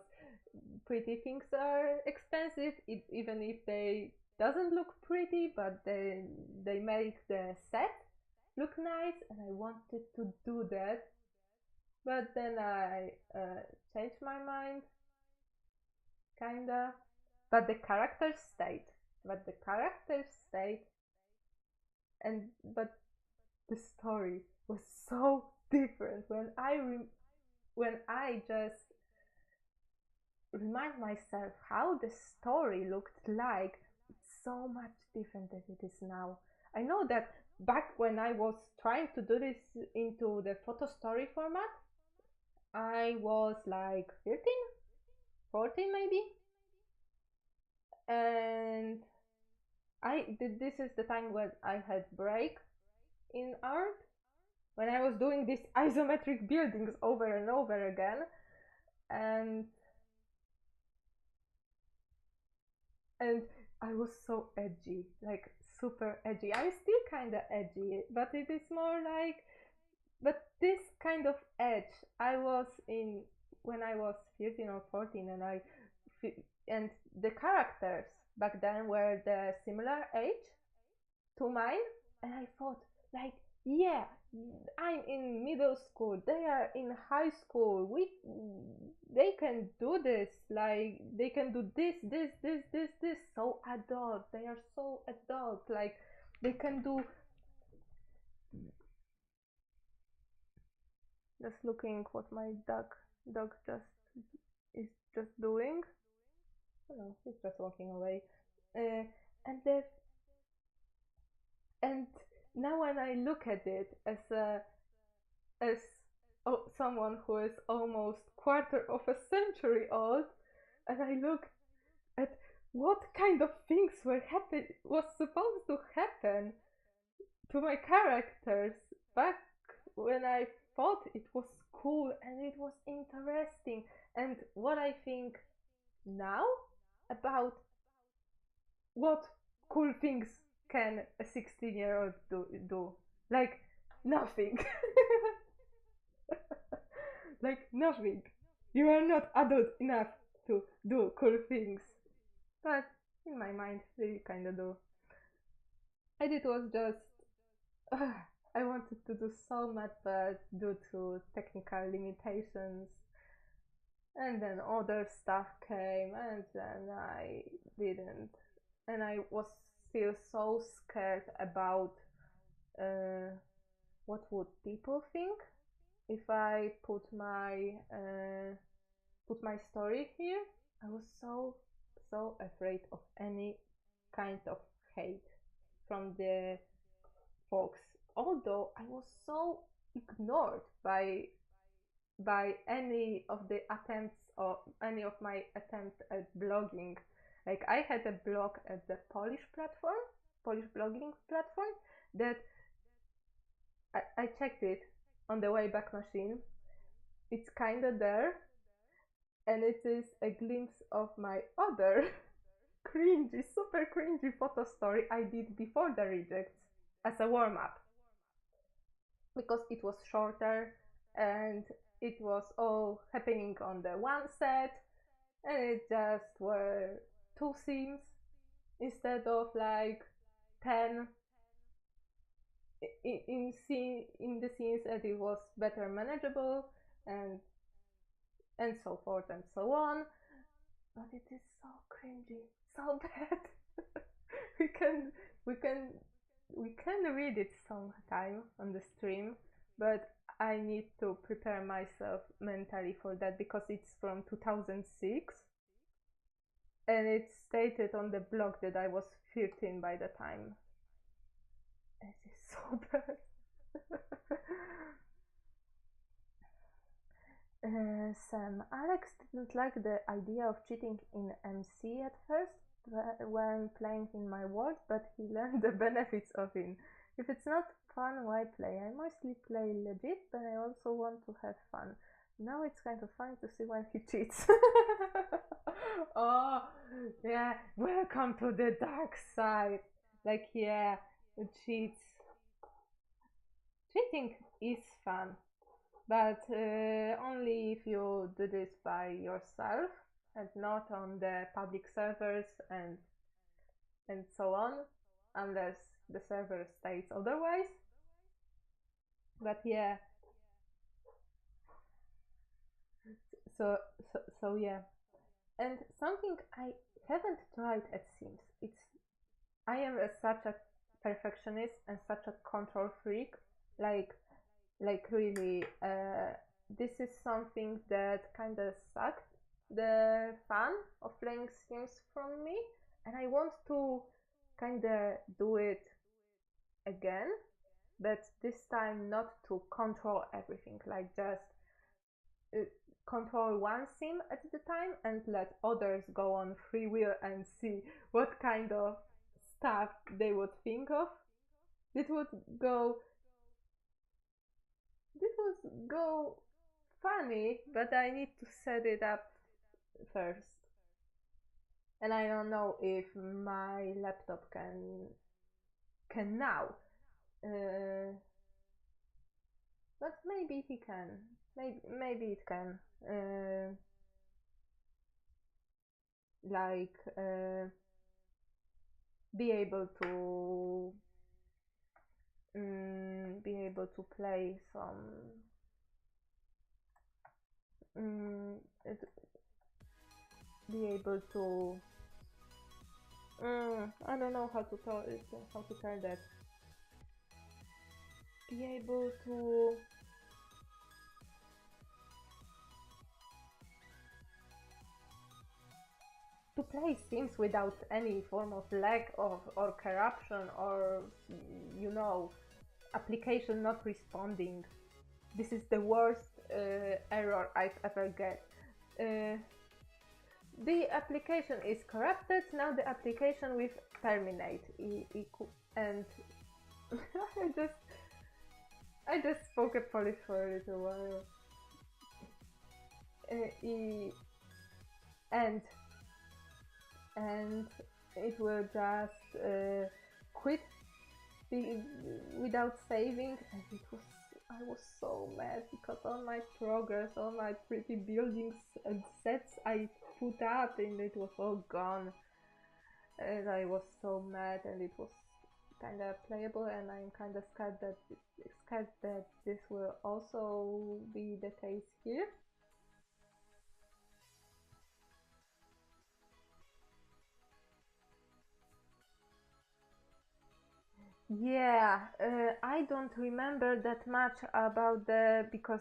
pretty things are expensive, even if they doesn't look pretty, but they make the set look nice, and I wanted to do that. But then I changed my mind, kinda. But the characters stayed. And but the story was so different when I just remind myself how the story looked like. It's so much different than it is now. I know that back when I was trying to do this into the photo story format, I was like 13, 14 maybe, and this is the time when I had break in art, when I was doing these isometric buildings over and over again, and I was so edgy, like super edgy. I'm still kind of edgy, but it is more like, but this kind of edge I was in when I was 13 or 14, and the characters back then were the similar age to mine, and I thought like, yeah, I'm in middle school, they are in high school, they can do this, like they can do this, so adult, they are so adult, like they can do. Just looking what my dog is just doing. Oh no, he's just walking away. And the and now when I look at it as someone who is almost quarter of a century old, and I look at what kind of things was supposed to happen to my characters back when I thought it was cool and it was interesting, and what I think now about what cool things can a 16-year-old do? Like nothing. Like nothing. You are not adult enough to do cool things. But in my mind, they kinda do. And it was just. I wanted to do so much, but due to technical limitations, and then other stuff came, and then I didn't. And I was still so scared about what would people think if I put my story here. I was so afraid of any kind of hate from the folks, although I was so ignored by any of the attempts or any of my attempts at blogging. Like I had a blog at the Polish blogging platform, that I checked it on the Wayback Machine. It's kinda there, and it is a glimpse of my other super cringy photo story I did before the rejects as a warm-up, because it was shorter and it was all happening on the one set, and it just were 2 scenes instead of like 10 in the scenes, and it was better manageable, and so forth and so on. But it is so cringy, so bad. we can we can we can read it sometime on the stream, but I need to prepare myself mentally for that because it's from 2006, and it's stated on the blog that I was 13 by the time. It is so bad. Sam, Alex didn't like the idea of cheating in MC at first when playing in my world, but he learned the benefits of it. If it's not fun, why play? I mostly play legit, but I also want to have fun. Now it's kind of funny to see when he cheats. Oh, yeah, welcome to the dark side. Like, yeah, cheats. Cheating is fun, but only if you do this by yourself and not on the public servers and so on, unless the server states otherwise. But yeah, so yeah, and something I haven't tried at Sims. I am such a perfectionist and such a control freak. Like really, this is something that kind of sucked the fun of playing Sims from me, and I want to kind of do it again, but this time not to control everything, like just control one sim at the time and let others go on free will and see what kind of stuff they would think of. It would go funny, but I need to set it up first. And I don't know if my laptop can now. But maybe he can. Maybe it can. Like be able to play some be able to I don't know how to tell that. Be able to play Sims without any form of lag or corruption or application not responding. This is the worst error I've ever get. The application is corrupted. Now the application will terminate. And I just spoke a Polish for a little while. And it will just quit without saving, and I was so mad because all my progress, all my pretty buildings and sets I put up, and it was all gone, and I was so mad, and it was kind of playable, and I'm kind of scared that this will also be the case here. Yeah, I don't remember that much about because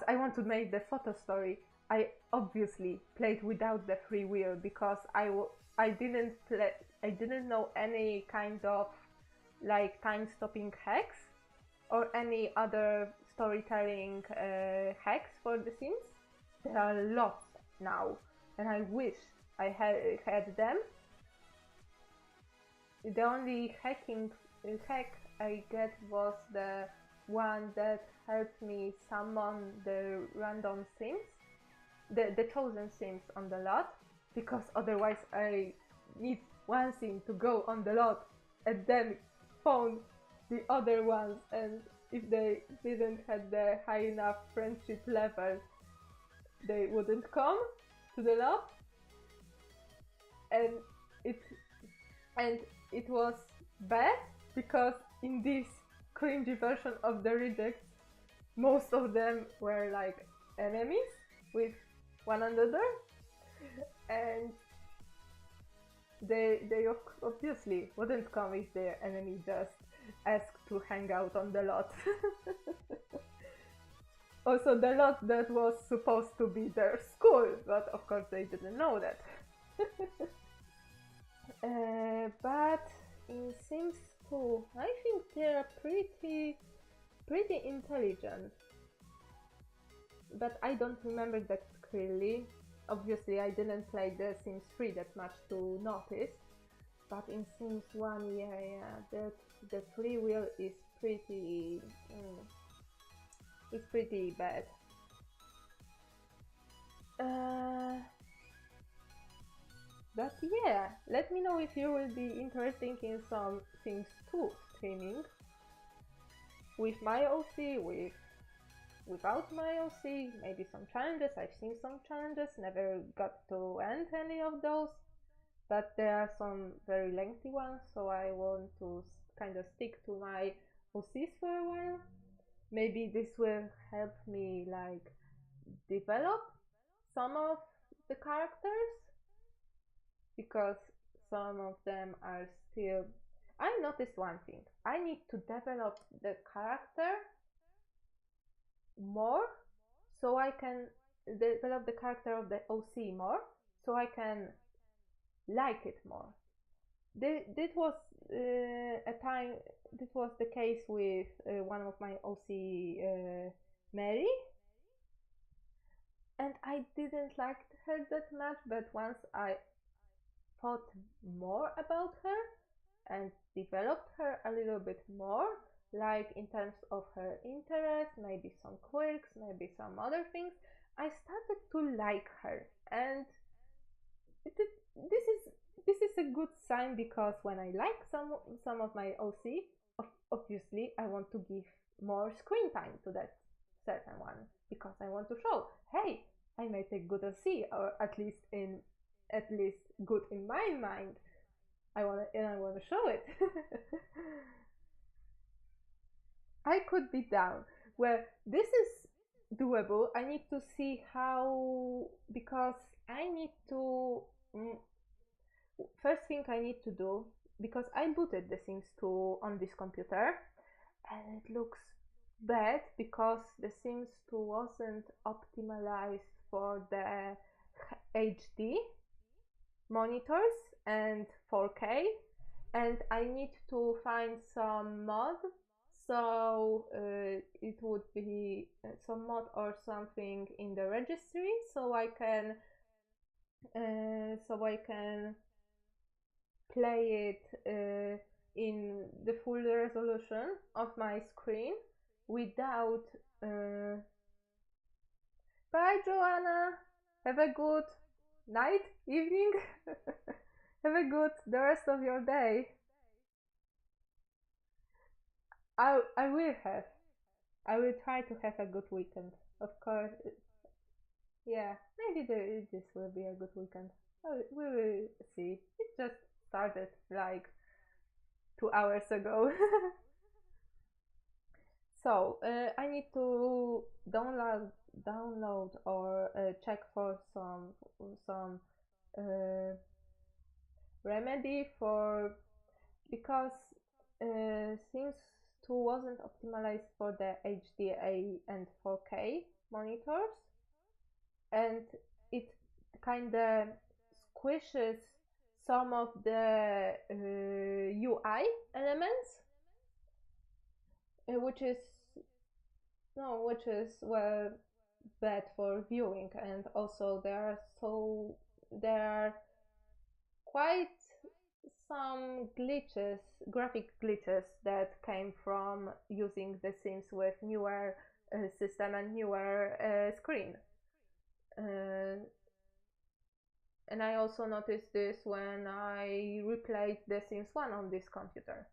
I want to make the photo story. I obviously played without the free will because I didn't know any kind of like time-stopping hacks or any other storytelling hacks for The Sims. There are lots now, and I wish I had them. The only hack I get was the one that helped me summon the random sims, the chosen sims on the lot, because otherwise I need one sim to go on the lot and then phone the other ones, and if they didn't have the high enough friendship level, they wouldn't come to the lab. And it was bad because in this cringy version of the rejects, most of them were like enemies with one another, and they obviously wouldn't come if their enemy just asked to hang out on the lot. Also, the lot that was supposed to be their school, but of course they didn't know that. But in Sims 2, I think they're pretty intelligent, but I don't remember that clearly. Obviously, I didn't play the Sims 3 that much to notice, but in Sims 1, yeah, the free will is pretty bad. But yeah, let me know if you will be interested in some Sims 2 streaming with my OC, without my OC, maybe some challenges. I've seen some challenges, never got to end any of those, but there are some very lengthy ones, so I want to kind of stick to my OCs for a while. Maybe this will help me like develop some of the characters, because some of them are still... I noticed one thing. I need to develop the character more so I can develop the character of the OC more so I can like it more. This was this was the case with one of my OC, Mary, and I didn't like her that much, but once I thought more about her and developed her a little bit more, like in terms of her interests, maybe some quirks, maybe some other things, I started to like her, and this is a good sign, because when I like some of my OC, obviously I want to give more screen time to that certain one, because I want to show, hey, I made a good OC, or at least good in my mind. I want to show it. I could be down. Well, this is doable. I need to see how, because I need to first thing I need to do, because I booted The Sims 2 on this computer, and it looks bad because The Sims 2 wasn't optimized for the HD monitors and 4K, and I need to find some mod, so it would be some mod or something in the registry, so I can play it in the full resolution of my screen without... Bye, Joanna! Have a good night, evening. Have a good the rest of your day. I will try to have a good weekend, of course. Yeah, maybe this will be a good weekend. We will see. It just started like 2 hours ago. So I need to download or check for some remedy for, because Sims 2 wasn't optimized for the HDA and 4K monitors, and it kind of squishes some of the UI elements, which is well bad for viewing, and also there are quite some glitches, graphic glitches, that came from using The Sims with newer system and newer screen. And I also noticed this when I replayed The Sims 1 on this computer.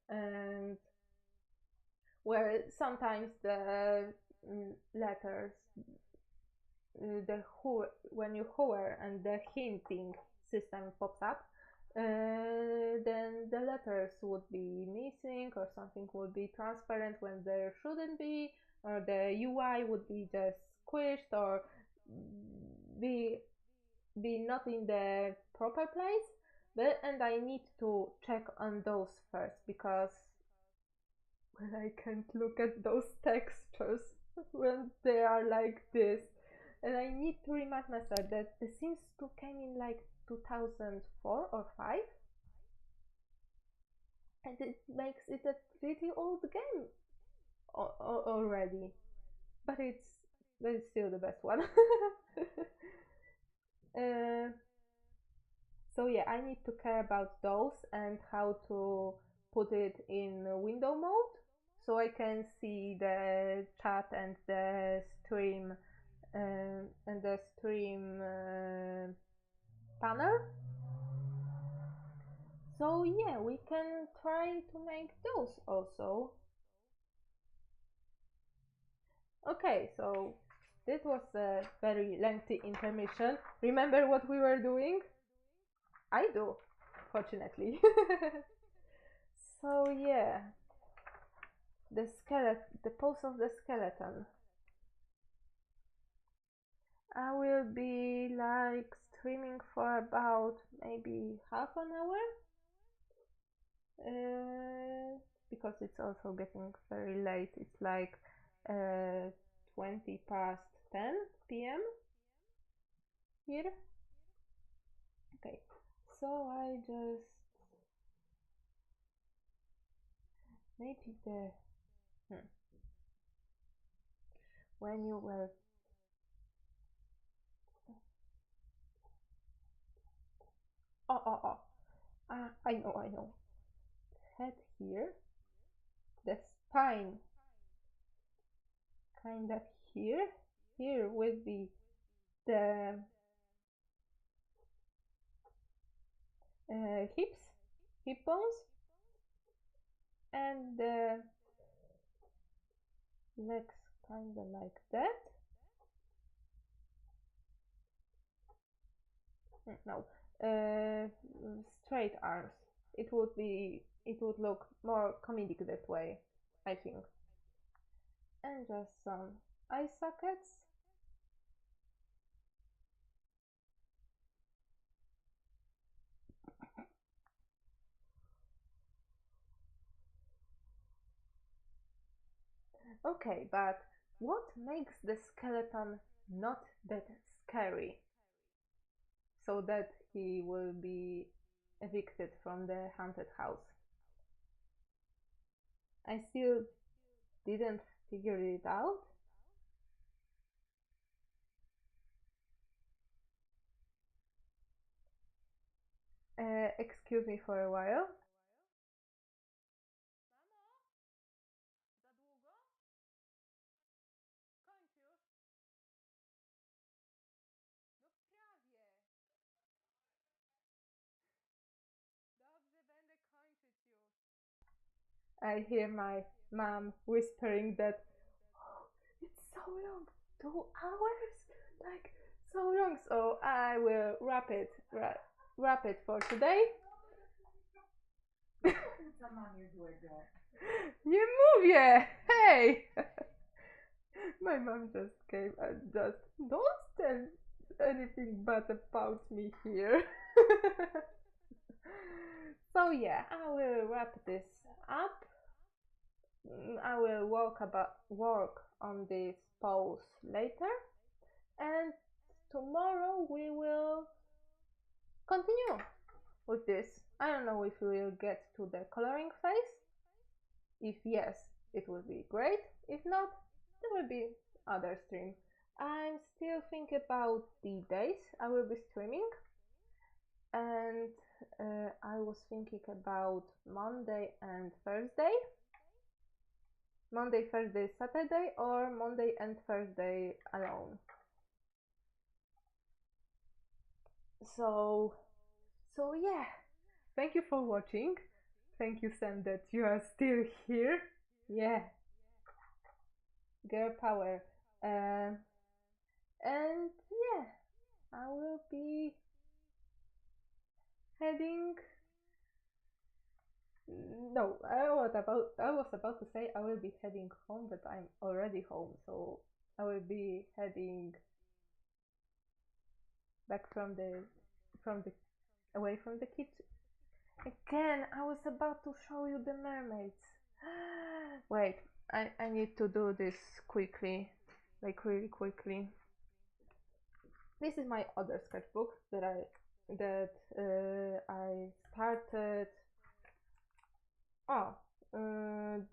And where sometimes the letters, when you hover and the hinting system pops up, then the letters would be missing, or something would be transparent when there shouldn't be, or the UI would be just squished, or be not in the proper place. And I need to check on those first, because I can't look at those textures when they are like this. And I need to remind myself that The Sims 2 came in like 2004 or 5, and it makes it a pretty old game already, but it's still the best one. So yeah, I need to care about those and how to put it in window mode, so I can see the chat and the stream panel. So yeah, we can try to make those also. Okay, so this was a very lengthy intermission. Remember what we were doing? I do, fortunately. So yeah, the pose of the skeleton. I will be like streaming for about maybe half an hour, because it's also getting very late. It's like 20 past 10 p.m. here. Okay, so I just maybe when you were I know, head here, the spine kind of here will be the hip bones, and the legs kind of like that. No, straight arms. It would look more comedic that way, I think. And just some eye sockets. Okay, but what makes the skeleton not that scary, so that he will be evicted from the haunted house? I still didn't figure it out. Excuse me for a while. I hear my mom whispering that, oh, it's so long, 2 hours, like so long. So I will wrap it for today. Nie mówię! Hey! My mom just came and just don't tell anything bad about me here. So yeah, I will wrap this up. I will work on this pose later, and tomorrow we will continue with this. I don't know if we will get to the coloring phase. If yes, it will be great. If not, there will be other stream. I'm still thinking about the days I will be streaming, and I was thinking about Monday and Thursday. Monday, Thursday, Saturday, or Monday and Thursday alone. So yeah, thank you for watching. Thank you, Sam, that you are still here. Yeah, girl power. And yeah, I will be heading. No, I was about to say I will be heading home, but I'm already home, so I will be heading back from the away from the kitchen. Again, I was about to show you the mermaids. Wait, I need to do this quickly, like really quickly. This is my other sketchbook that I started.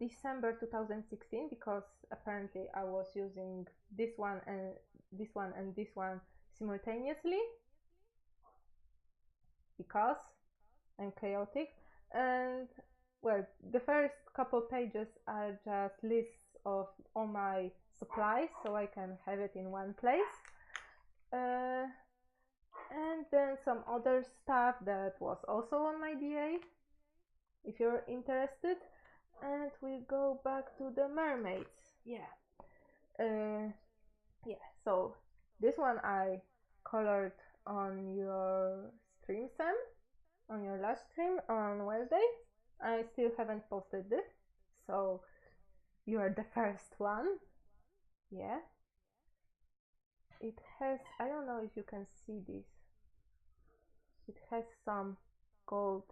December 2016, because apparently I was using this one and this one and this one simultaneously because I'm chaotic. And well, the first couple pages are just lists of all my supplies so I can have it in one place. And then some other stuff that was also on my DA, if you're interested. And we go back to the mermaids. Yeah. So this one I colored on your stream, Sam, on your last stream on Wednesday. I still haven't posted it, so you are the first one. Yeah. It has, I don't know if you can see this. It has some gold,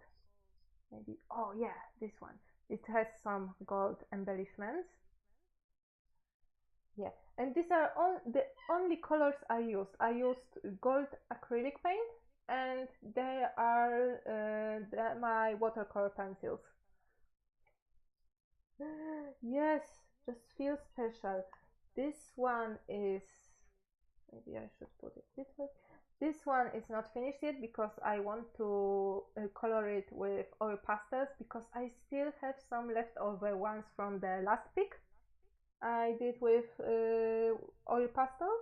maybe, oh yeah, this one. It has some gold embellishments. Yeah, and these are all the only colors I used. I used gold acrylic paint, and they are my watercolor pencils. Yes, just feel special. This one is, maybe I should put it this way. This one is not finished yet because I want to color it with oil pastels, because I still have some leftover ones from the last pick I did with oil pastels.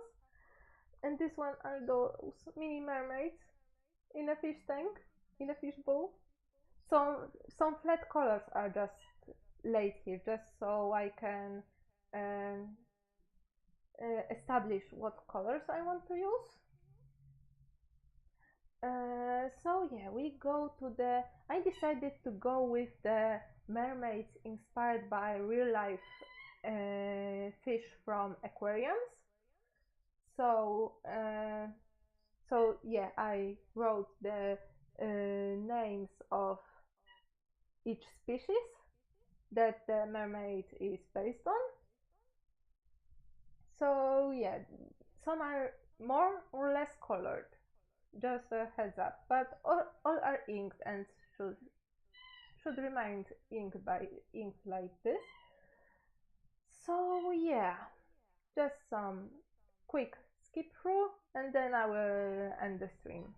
And this one are those mini mermaids in a fish tank, in a fish bowl. Some flat colors are just laid here, just so I can establish what colors I want to use. So yeah, we go to the, I decided to go with the mermaids inspired by real life fish from aquariums. So yeah, I wrote the names of each species that the mermaid is based on. So yeah, some are more or less colored, just a heads up, but all are inked and should remain inked like this. So yeah, just some quick skip through, and then I will end the stream.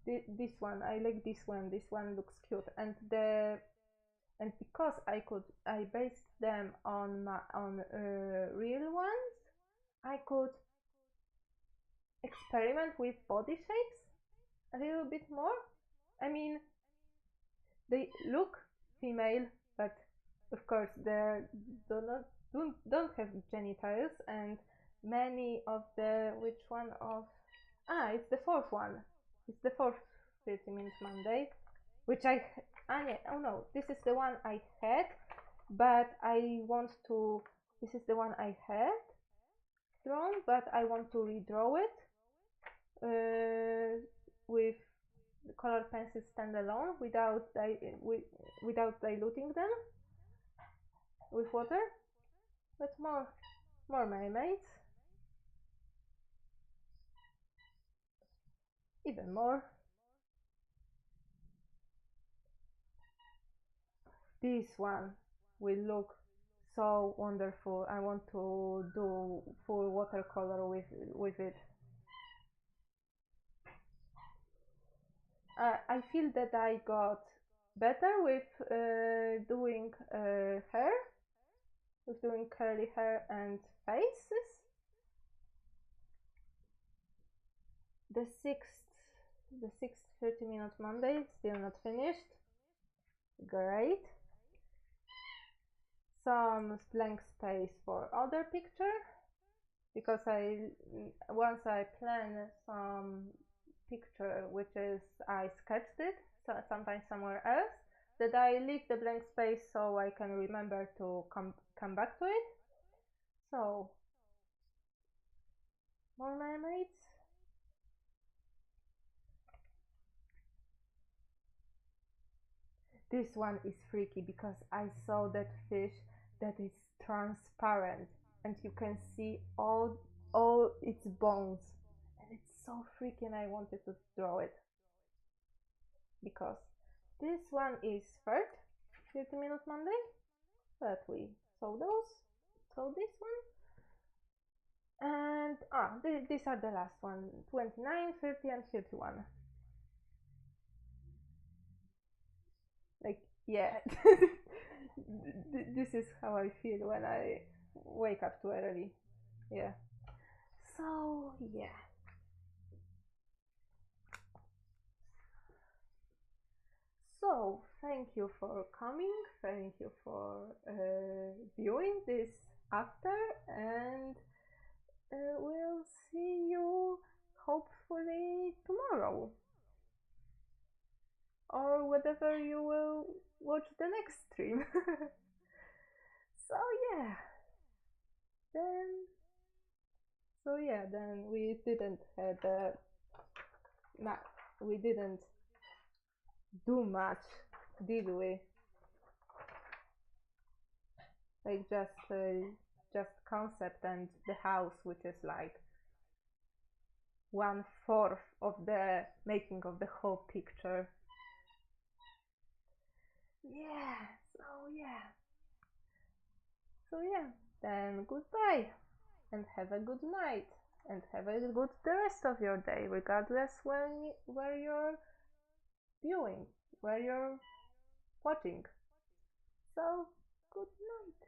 So this one, I like this one. This one looks cute, and because I based them on real ones, I could experiment with body shapes a little bit more. I mean, they look female, but of course they don't have genitals, and many of the, which one of, it's the fourth one. It's the fourth 30 Minutes Monday, which yeah, oh no, this is the one I had, but I want to, this is the one I had drawn, but I want to redraw it with the color pencils standalone without diluting them with water. But more mermaids, even more. This one will look so wonderful. I want to do full watercolor with it. I feel that I got better with doing hair, with doing curly hair and faces. The sixth The 6:30 Monday, still not finished. Great. Some blank space for other picture, because once I plan some picture which is I sketched it so sometimes somewhere else, that I leave the blank space so I can remember to come back to it. So more mermaids. This one is freaky because I saw that fish that is transparent and you can see all its bones, and it's so freaky and I wanted to draw it. Because this one is third 30 Monday that we saw those. So this one and these are the last one, 29, 30 and 31. Like, yeah. This is how I feel when I wake up too early. Yeah. So yeah. So thank you for coming. Thank you for viewing this after, and we'll see you hopefully tomorrow or whatever you will watch the next stream. So yeah. Then then we didn't had we didn't do much, did we? Like just concept and the house, which is like 1/4 of the making of the whole picture. Yeah. Then goodbye and have a good night and have a good the rest of your day, regardless where you're viewing, where you're watching. So good night.